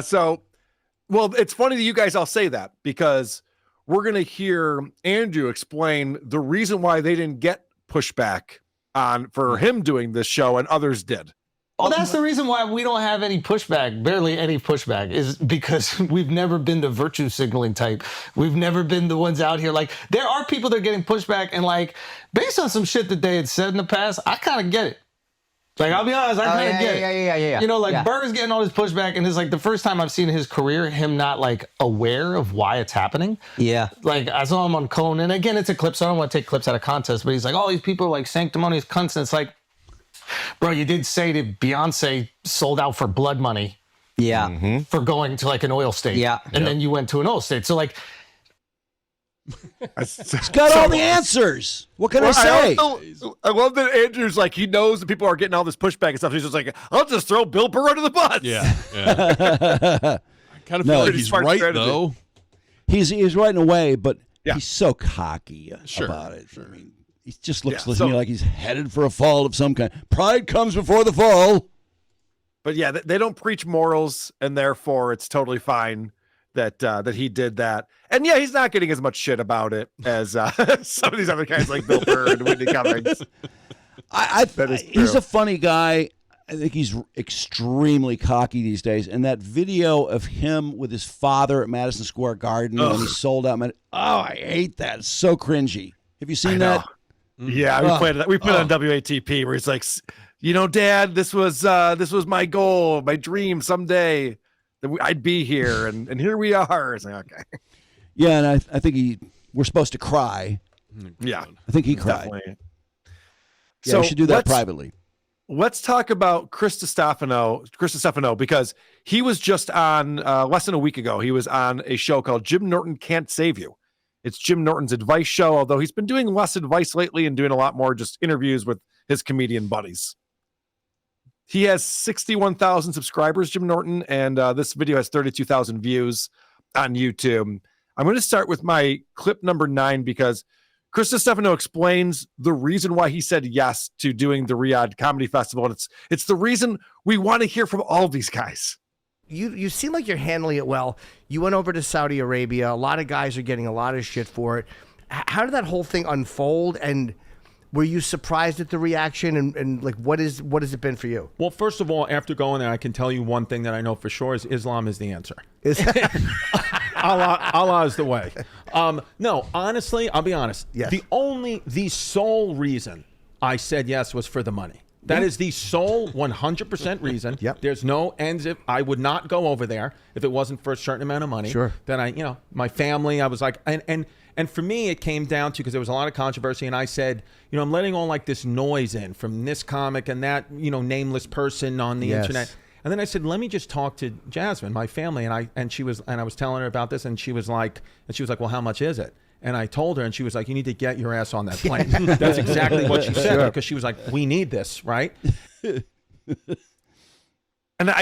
Well, it's funny that you guys all say that, because we're going to hear Andrew explain the reason why they didn't get pushback for him doing this show and others did. Well, that's the reason why we don't have any pushback, barely any pushback, is because we've never been the virtue signaling type. We've never been the ones out here. Like, there are people that are getting pushback, and like, based on some shit that they had said in the past, I kind of get it. Like, I'll be honest, I kind of get it. Yeah. You know, like, Burr's getting all this pushback, and it's like the first time I've seen in his career him not like aware of why it's happening. Yeah. Like, I saw him on Conan, and again, it's a clip, so I don't want to take clips out of context, but he's like, oh, these people are like sanctimonious cunts, and it's like, bro, you did say that Beyonce sold out for blood money. Yeah. For going to like an oil state. Yeah. And then you went to an oil state. So like, He's got all the answers. What can I say? I love that Andrew's like, he knows that people are getting all this pushback and stuff. He's just like, I'll just throw Bill Burr under the bus. Yeah. I kind of feel like he's right, though. He's right in a way, but he's so cocky about it. Sure. I mean, he just looks to me like he's headed for a fall of some kind. Pride comes before the fall. But yeah, they don't preach morals, and therefore it's totally fine that he did that. And yeah, he's not getting as much shit about it as some of these other guys like Bill Burr and Whitney Cummings. He's a funny guy. I think he's extremely cocky these days. And that video of him with his father at Madison Square Garden when he sold out, I hate that. It's so cringy. Have you seen that? Yeah, we put it on WATP where he's like, Dad, this was my goal, my dream someday that I'd be here, and here we are. It's like, okay. Yeah, and I think we're supposed to cry. Yeah, I think he cried. Definitely. Yeah, we should do that privately. Let's talk about Chris Destefano, because he was just on less than a week ago. He was on a show called Jim Norton Can't Save You. It's Jim Norton's advice show, although he's been doing less advice lately and doing a lot more just interviews with his comedian buddies. He has 61,000 subscribers, Jim Norton, and this video has 32,000 views on YouTube. I'm going to start with my clip number 9 because Chris Destefano explains the reason why he said yes to doing the Riyadh Comedy Festival. And it's the reason we want to hear from all of these guys. You seem like you're handling it well. You went over to Saudi Arabia. A lot of guys are getting a lot of shit for it. How did that whole thing unfold? And were you surprised at the reaction? And like, what has it been for you? Well, first of all, after going there, I can tell you one thing that I know for sure is Islam is the answer. Allah is the way. No, honestly, I'll be honest. Yes. The sole reason I said yes was for the money. That is the sole 100% reason. Yep. There's no ends. If I would not go over there if it wasn't for a certain amount of money. Sure. Then my family, I was like, and for me, it came down to, because there was a lot of controversy, and I said, I'm letting all like this noise in from this comic and that, nameless person on the internet. And then I said, let me just talk to Jasmine, my family. And I was telling her about this, and she was like, well, how much is it? And I told her, and she was like, you need to get your ass on that plane. That's exactly what she said, because she was like, we need this, right? And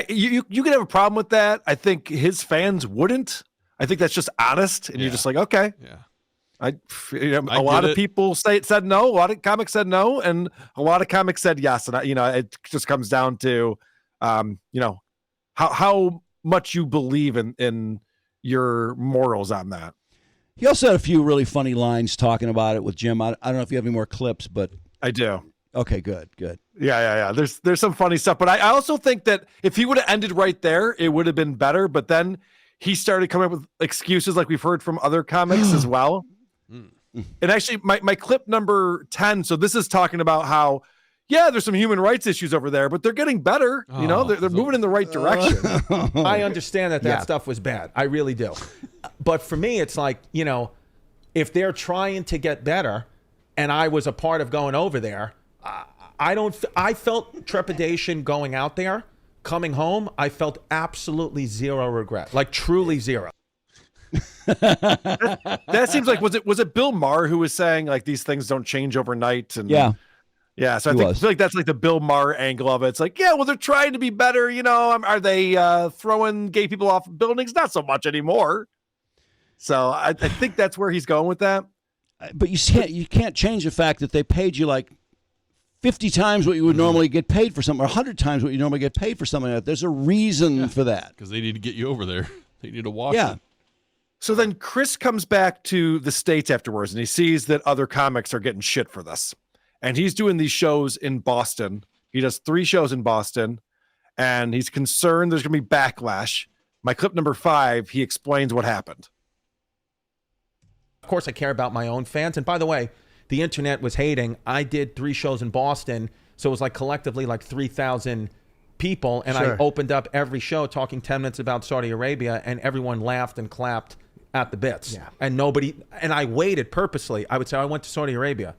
you can have a problem with that. I think his fans wouldn't. I think that's just honest. And you're just like, okay. Yeah. A lot of people said no. A lot of comics said no, and a lot of comics said yes. And it just comes down to, how much you believe in your morals on that. He also had a few really funny lines talking about it with Jim. I don't know if you have any more clips, but I do. Okay, good. Yeah. There's some funny stuff, but I also think that if he would have ended right there, it would have been better. But then he started coming up with excuses like we've heard from other comics as well. And actually, my clip number 10. So this is talking about how, there's some human rights issues over there, but they're getting better. They're moving in the right direction. I understand that stuff was bad. I really do. But for me, it's like, if they're trying to get better, and I was a part of going over there, I felt trepidation going out there. Coming home, I felt absolutely zero regret, like truly zero. That seems like, was it Bill Maher who was saying like these things don't change overnight? And yeah. So I feel like that's like the Bill Maher angle of it. It's like, well, they're trying to be better. Are they throwing gay people off buildings? Not so much anymore. So I think that's where he's going with that. But you can't change the fact that they paid you like 50 times what you would normally get paid for something, or 100 times what you normally get paid for something like that. There's a reason for that. Because they need to get you over there. They need to walk you. So then Chris comes back to the States afterwards, and he sees that other comics are getting shit for this. And he's doing these shows in Boston. He does 3 shows in Boston, and he's concerned there's going to be backlash. My clip number 5, he explains what happened. Of course, I care about my own fans. And by the way, the internet was hating. I did 3 shows in Boston, so it was like collectively like 3,000 people. And I opened up every show talking 10 minutes about Saudi Arabia, and everyone laughed and clapped at the bits. Yeah. And I waited purposely. I would say I went to Saudi Arabia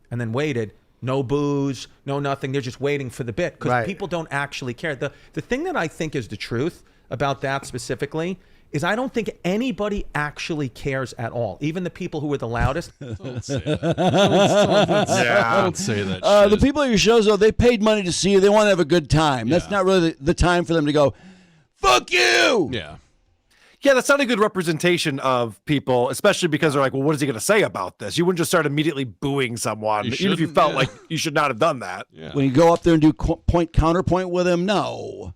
and then waited. No booze, no nothing. They're just waiting for the bit because people don't actually care. The thing that I think is the truth about that specifically is I don't think anybody actually cares at all. Even the people who were the loudest. Don't say that. Don't say that. The people at your shows, though, they paid money to see you. They want to have a good time. That's not really the time for them to go, fuck you. Yeah, that's not a good representation of people, especially because they're like, well, what is he going to say about this? You wouldn't just start immediately booing someone, even if you felt like you should not have done that. When you go up there and do counterpoint with him, no.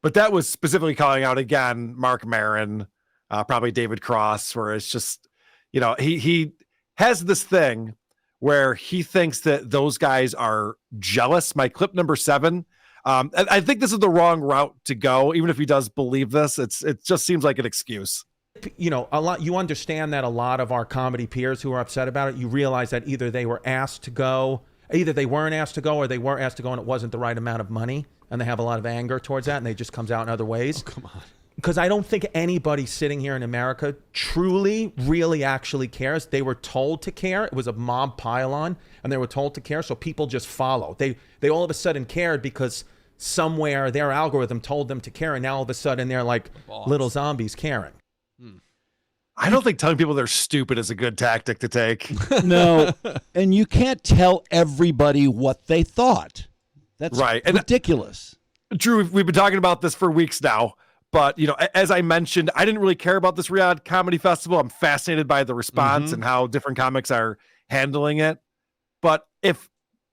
But that was specifically calling out, again, Mark Maron, probably David Cross, where it's just, he has this thing where he thinks that those guys are jealous. My clip number 7, I think this is the wrong route to go. Even if he does believe this, it just seems like an excuse. You understand that a lot of our comedy peers who are upset about it, you realize that either they were asked to go, either they weren't asked to go, or they were asked to go and it wasn't the right amount of money, and they have a lot of anger towards that, and it just comes out in other ways. Oh, come on. Because I don't think anybody sitting here in America truly, really actually cares. They were told to care. It was a mob pile-on, and they were told to care, so people just follow. They all of a sudden cared because somewhere their algorithm told them to care, and now all of a sudden they're like little zombies caring. I don't think telling people they're stupid is a good tactic to take. No, and you can't tell everybody what they thought. That's ridiculous. Drew, we've been talking about this for weeks now, but as I mentioned, I didn't really care about this Riyadh Comedy Festival. I'm fascinated by the response and how different comics are handling it. But if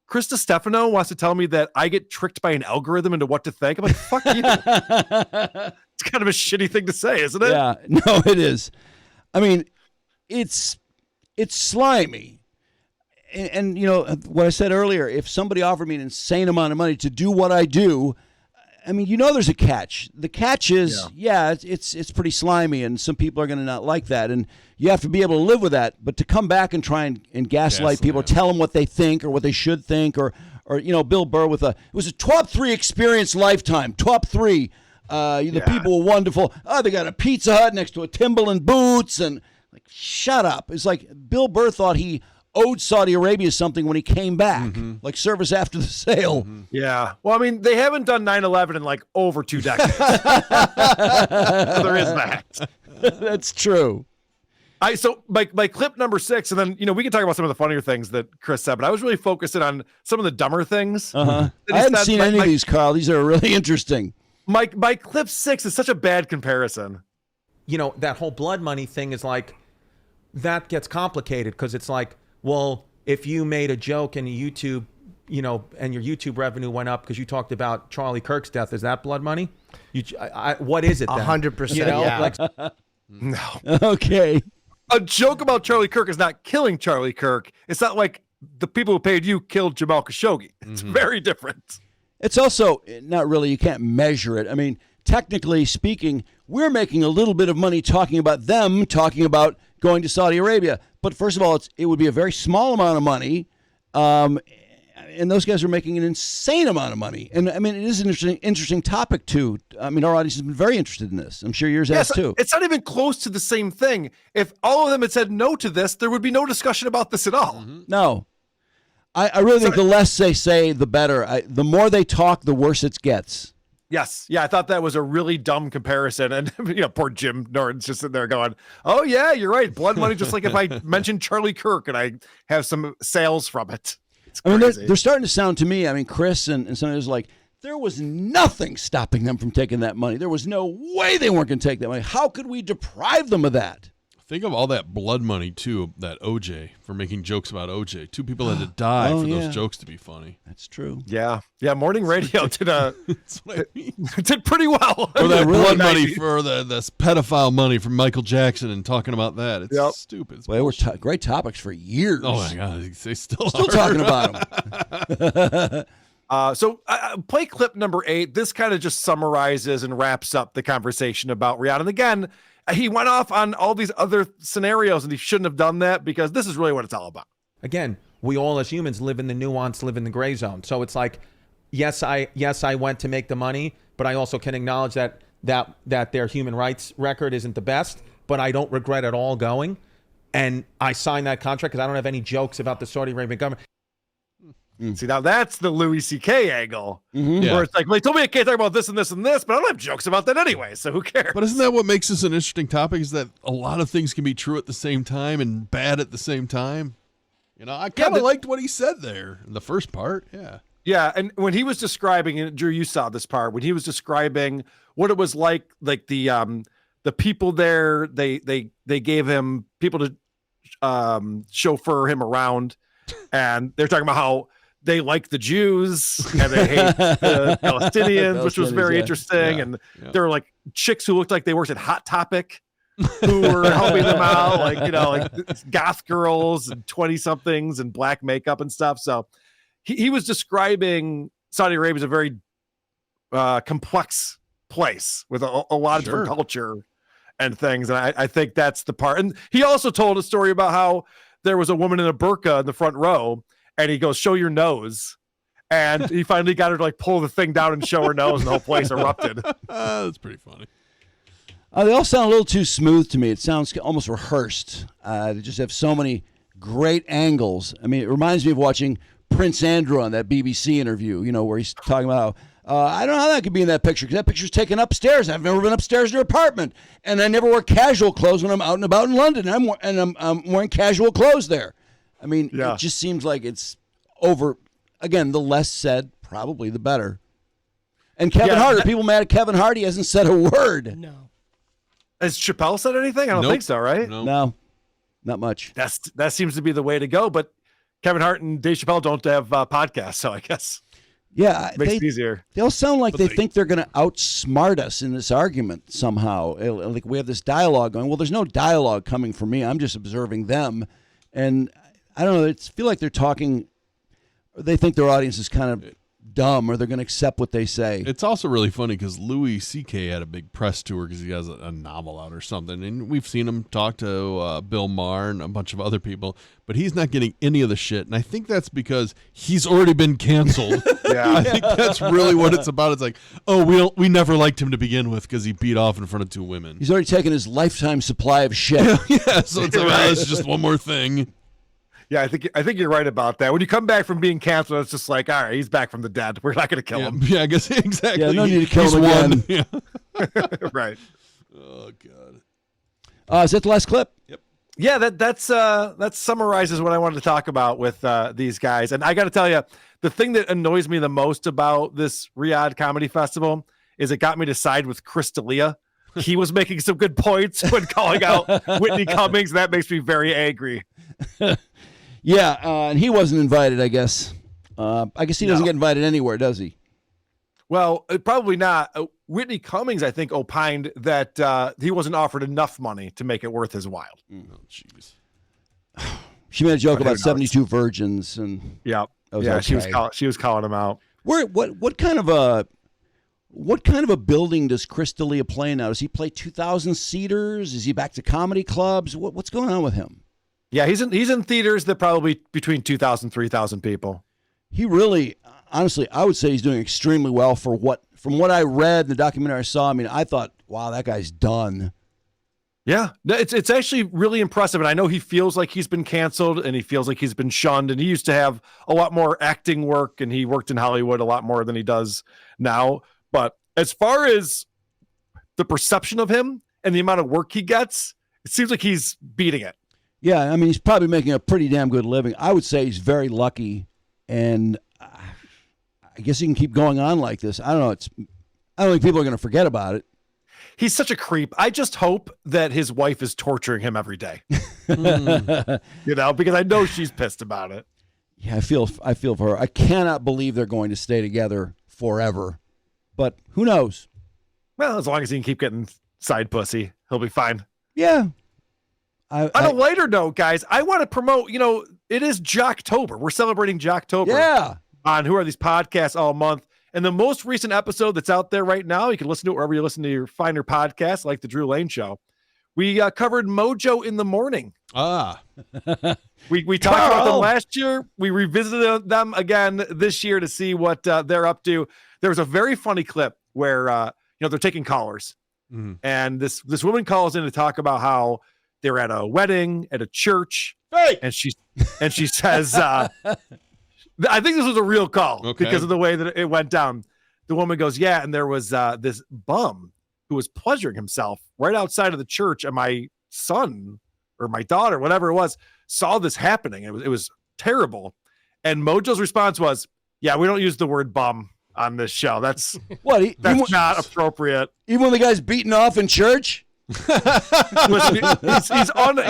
Chris Destefano wants to tell me that I get tricked by an algorithm into what to think, I'm like, fuck you. It's kind of a shitty thing to say, isn't it? Yeah, no, it is. I mean, it's slimy. And you know, what I said earlier, if somebody offered me an insane amount of money to do what I do, I mean, you know there's a catch. The catch is, it's pretty slimy, and some people are going to not like that, and you have to be able to live with that. But to come back and try and gaslight people, or tell them what they think or what they should think, or you know, Bill Burr it was a top 3 experience lifetime, top 3. The people were wonderful. Oh, they got a Pizza Hut next to a Timberland boots, and like, shut up. It's like Bill Burr thought he owed Saudi Arabia something when he came back, like service after the sale. Yeah. Well, I mean, they haven't done 9/11 in like over 2 decades. So there is that. That's true. So my clip number 6, and then, you know, we can talk about some of the funnier things that Chris said, but I was really focusing on some of the dumber things. I hadn't seen any of these, Carl. These are really interesting. My clip 6 is such a bad comparison. You know, that whole blood money thing is like, that gets complicated because it's like, well, if you made a joke in YouTube, you know, and your YouTube revenue went up because you talked about Charlie Kirk's death, is that blood money? What is it then? 100%. You know, yeah. like, no. Okay. A joke about Charlie Kirk is not killing Charlie Kirk. It's not like the people who paid you killed Jamal Khashoggi. It's very different. It's also not really, you can't measure it. I mean, technically speaking, we're making a little bit of money talking about them, talking about going to Saudi Arabia. But first of all, it would be a very small amount of money. And those guys are making an insane amount of money. And I mean, it is an interesting topic too. I mean, our audience has been very interested in this. I'm sure yours has too. It's not even close to the same thing. If all of them had said no to this, there would be no discussion about this at all. No. I really think the less they say, the better. The more they talk, the worse it gets. Yes. Yeah, I thought that was a really dumb comparison. And, you know, poor Jim Norton's just sitting there going, oh, yeah, you're right. Blood money, just like if I mentioned Charlie Kirk and I have some sales from it. I mean, they're starting to sound to me, I mean, Chris and some of those like, there was nothing stopping them from taking that money. There was no way they weren't going to take that money. How could we deprive them of that? Think of all that blood money, too, that OJ, for making jokes about OJ. 2 people had to die for those jokes to be funny. That's true. Yeah. Yeah, morning radio did did pretty well. Or that blood money for this pedophile money from Michael Jackson and talking about that. It's stupid. It's well, they were great topics for years. Oh, my God. They still talking about them. So play clip number 8. This kind of just summarizes and wraps up the conversation about Riyadh. And again, he went off on all these other scenarios, and he shouldn't have done that because this is really what it's all about. Again, we all as humans live in the nuance, live in the gray zone. So it's like, yes, I went to make the money, but I also can acknowledge that their human rights record isn't the best, but I don't regret at all going. And I signed that contract because I don't have any jokes about the Saudi Arabian government. See, now that's the Louis C.K. angle, where it's like, well, they told me I can't talk about this and this and this, but I don't have jokes about that anyway, so who cares? But isn't that what makes this an interesting topic, is that a lot of things can be true at the same time and bad at the same time? You know, I kind of liked what he said there in the first part, Yeah, and when he was describing, and Drew, you saw this part, when he was describing what it was like the people there, they gave him people to chauffeur him around, and they're talking about how they like the Jews and they hate the Palestinians, which was very interesting. And there were like chicks who looked like they worked at Hot Topic who were helping them out, like, you know, like goth girls and 20-somethings and black makeup and stuff. So he was describing Saudi Arabia as a very complex place with a lot of different culture and things. And I think that's the part. And he also told a story about how there was a woman in a burqa in the front row, and he goes, show your nose. And he finally got her to like pull the thing down and show her nose, and the whole place erupted. That's pretty funny. They all sound a little too smooth to me. It sounds almost rehearsed. They just have so many great angles. I mean, it reminds me of watching Prince Andrew on that BBC interview, you know, where he's talking about how, I don't know how that could be in that picture, because that picture's taken upstairs. I've never been upstairs in your apartment, and I never wear casual clothes when I'm out and about in London. I'm wearing casual clothes there. I mean, it just seems like it's over. Again, the less said, probably the better. And Kevin Hart, are people mad at Kevin Hart? He hasn't said a word. No. Has Chappelle said anything? I don't think so, right? No. Not much. That seems to be the way to go. But Kevin Hart and Dave Chappelle don't have podcasts, so I guess makes it easier. They'll sound like they think they're going to outsmart us in this argument somehow. Like we have this dialogue going. Well, there's no dialogue coming from me. I'm just observing them, and I don't know. I feel like they're talking. They think their audience is kind of dumb, or they're going to accept what they say. It's also really funny because Louis C.K. had a big press tour because he has a novel out or something, and we've seen him talk to Bill Maher and a bunch of other people, but he's not getting any of the shit, and I think that's because he's already been canceled. Yeah, I think that's really what it's about. It's like, oh, we never liked him to begin with because he beat off in front of two women. He's already taken his lifetime supply of shit. Yeah, so it's just one more thing. Yeah, I think you're right about that. When you come back from being canceled, it's just like, all right, he's back from the dead. We're not going to kill him. Yeah, I guess exactly. Yeah, no need to kill him again. Yeah. Right. Oh God. Is that the last clip? Yep. Yeah, that summarizes what I wanted to talk about with these guys. And I got to tell you, the thing that annoys me the most about this Riyadh Comedy Festival is it got me to side with Chris D'Elia. He was making some good points when calling out Whitney Cummings. That makes me very angry. Yeah, and he wasn't invited, I guess. I guess he doesn't get invited anywhere, does he? Well, probably not. Whitney Cummings, I think, opined that he wasn't offered enough money to make it worth his while. Oh, jeez. She made a joke about 72 virgins, and yeah, okay. she was calling him out. What kind of a building does Chris D'Elia play now? Does he play 2,000 seaters? Is he back to comedy clubs? What's going on with him? Yeah, he's in theaters that probably between 2,000, 3,000 people. He really, honestly, I would say he's doing extremely well from what I read in the documentary I saw. I mean, I thought, wow, that guy's done. Yeah, it's actually really impressive. And I know he feels like he's been canceled and he feels like he's been shunned. And he used to have a lot more acting work and he worked in Hollywood a lot more than he does now. But as far as the perception of him and the amount of work he gets, it seems like he's beating it. Yeah, I mean, he's probably making a pretty damn good living. I would say he's very lucky, and I guess he can keep going on like this. I don't know. I don't think people are going to forget about it. He's such a creep. I just hope that his wife is torturing him every day. Because I know she's pissed about it. Yeah, I feel for her. I cannot believe they're going to stay together forever, but who knows? Well, as long as he can keep getting side pussy, he'll be fine. Yeah. On a lighter note, guys, I want to promote, it is Jocktober. We're celebrating Jocktober. Yeah. On Who Are These Podcasts all month. And the most recent episode that's out there right now, you can listen to it wherever you listen to your finer podcasts, like the Drew Lane Show. We covered Mojo in the Morning. We talked about them last year. We revisited them again this year to see what they're up to. There was a very funny clip where, they're taking callers. Mm-hmm. And this woman calls in to talk about how they were at a wedding at a church, and she says, I think this was a real call because of the way that it went down. The woman goes, yeah, and there was this bum who was pleasuring himself right outside of the church, and my son or my daughter, whatever it was, saw this happening. It was terrible. And Mojo's response was, yeah, we don't use the word bum on this show. That's that's not appropriate. Even when the guy's beaten off in church? Listen,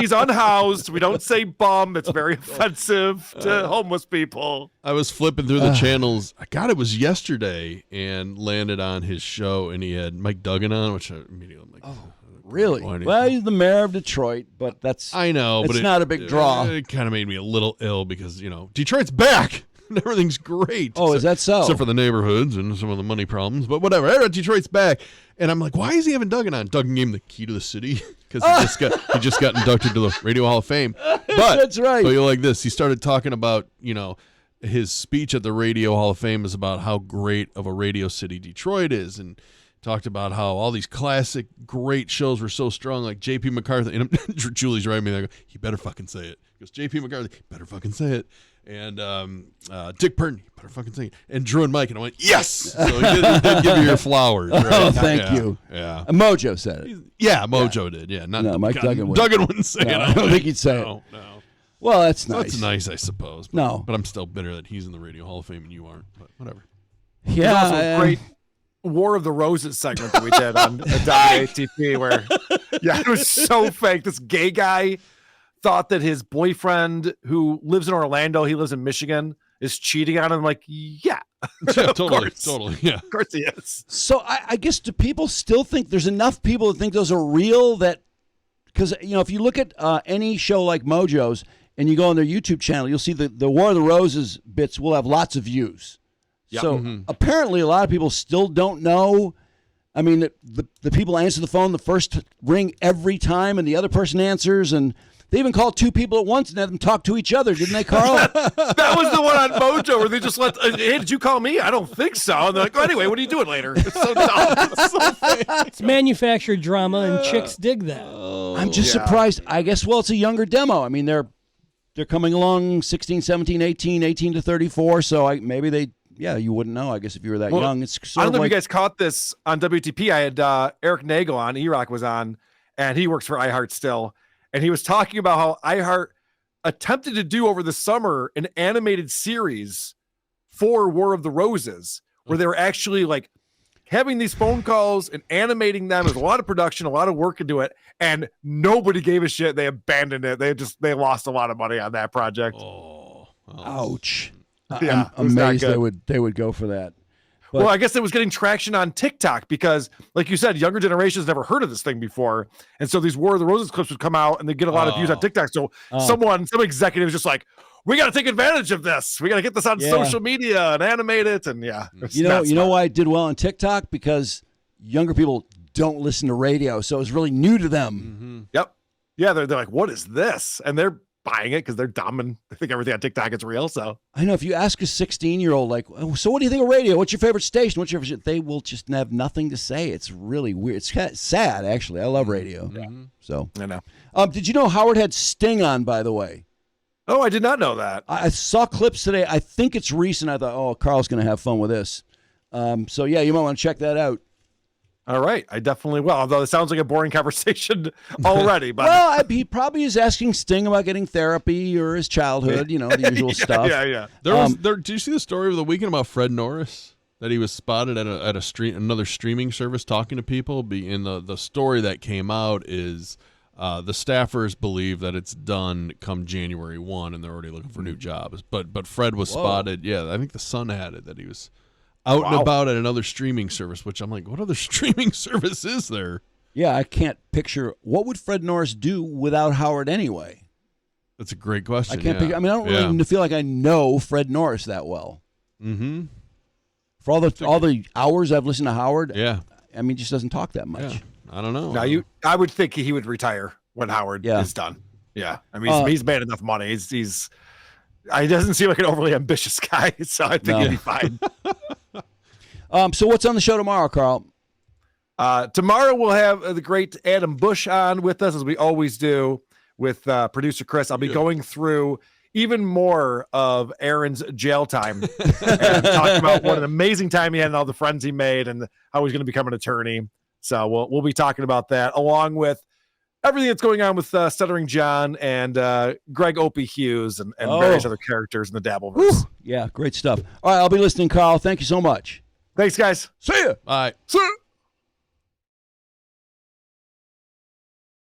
he's unhoused. We don't say bum. It's very offensive to homeless people. I was flipping through the channels. I got it was yesterday and landed on his show, and he had Mike Duggan on, which I immediately I'm like, really? Well, he's the mayor of Detroit, but I know, but it's not a big draw. It kind of made me a little ill because Detroit's back. Everything's great. Oh, is that so? Except for the neighborhoods and some of the money problems. But whatever. Detroit's back. And I'm like, why is he having Duggan on? Duggan gave him the key to the city because he just got inducted to the Radio Hall of Fame. But that's right. So you like this. He started talking about, his speech at the Radio Hall of Fame is about how great of a radio city Detroit is, and talked about how all these classic great shows were so strong, like J.P. McCarthy. And Julie's writing me there. He better fucking say it. He goes, J.P. McCarthy, better fucking say it. And Dick Purton, you better fucking sing it. And Drew and Mike, and I went, yes! So he did give you your flowers. Right? Oh, thank you. Yeah. Mojo said it. Yeah, Mojo did. Yeah, no, Mike Duggan wouldn't. Duggan wouldn't say it. I don't think he'd say it. No. Well, that's nice. That's nice, I suppose. But I'm still bitter that he's in the Radio Hall of Fame and you aren't. But whatever. Yeah. There's also a great War of the Roses segment that we did on WATP where, it was so fake. This gay guy thought that his boyfriend who lives in Orlando, he lives in Michigan, is cheating on him. I'm like, yeah. Totally. Yeah. Of course he is. So I guess do people still think there's enough people that think those are real? That because if you look at any show like Mojo's and you go on their YouTube channel, you'll see the War of the Roses bits will have lots of views. Yep. So apparently a lot of people still don't know. I mean, the people answer the phone the first ring every time, and the other person answers, and they even called two people at once and had them talk to each other, didn't they, Carl? That was the one on Mojo where they just let, hey, did you call me? I don't think so. And they're like, oh, anyway, what are you doing later? It's so dumb. It's so fake. It's manufactured drama, and chicks dig that. I'm just surprised. I guess, well, it's a younger demo. I mean, they're coming along 16, 17, 18 to 34, so maybe they, you wouldn't know, I guess, if you were that young. It's sort I don't know of if you guys caught this on WTP. I had Eric Nagel on, E-Rock was on, and he works for iHeart still. And he was talking about how iHeart attempted to do over the summer an animated series for War of the Roses, where they were actually like having these phone calls and animating them. There's a lot of production, a lot of work into it, and nobody gave a shit. They abandoned it. They lost a lot of money on that project. ouch. Yeah, I'm it was not amazed good. they would go for that. Well, I guess it was getting traction on TikTok because, like you said, younger generations never heard of this thing before. And so these War of the Roses clips would come out and they get a lot of views on TikTok. So some executive is just like, we got to take advantage of this. We got to get this on social media and animate it. And you know why it did well on TikTok? Because younger people don't listen to radio. So it was really new to them. Yep. Yeah. They're like, what is this? And they're buying it because they're dumb and they think everything on TikTok is real. So I know if you ask a 16-year-old, like, so what do you think of radio? What's your favorite station? What's your favorite? They will just have nothing to say. It's really weird. It's kind of sad, actually. I love radio. So I know. Did you know Howard had Sting on, by the way? Oh, I did not know that. I saw clips today. I think it's recent. I thought, oh, Carl's going to have fun with this. So yeah, you might want to check that out. All right, I definitely will. Although it sounds like a boring conversation already, but well, he probably is asking Sting about getting therapy or his childhood, the usual stuff. Yeah. Did you see the story of the weekend about Fred Norris? That he was spotted at another streaming service talking to people. In the story that came out is the staffers believe that it's done come January 1 and they're already looking for new jobs. But Fred was spotted. Yeah, I think the Sun had it that he was out and about at another streaming service, which I'm like, what other streaming service is there? Yeah, I can't picture. What would Fred Norris do without Howard anyway? That's a great question. I can't picture. I mean, I don't really feel like I know Fred Norris that well. Mm-hmm. For all the hours I've listened to Howard, I mean, he just doesn't talk that much. Yeah. I don't know. Now I would think he would retire when Howard is done. Yeah, I mean, he's made enough money. He doesn't seem like an overly ambitious guy, so I think he'd be fine. So what's on the show tomorrow, Carl? Tomorrow we'll have the great Adam Bush on with us, as we always do with producer Chris. I'll be going through even more of Aaron's jail time and talking about what an amazing time he had and all the friends he made and how he's going to become an attorney. So we'll be talking about that along with everything that's going on with Stuttering John and Greg Opie Hughes and various other characters in the Dabbleverse. Yeah, great stuff. All right, I'll be listening, Carl. Thank you so much. Thanks, guys. See ya. Bye. See ya.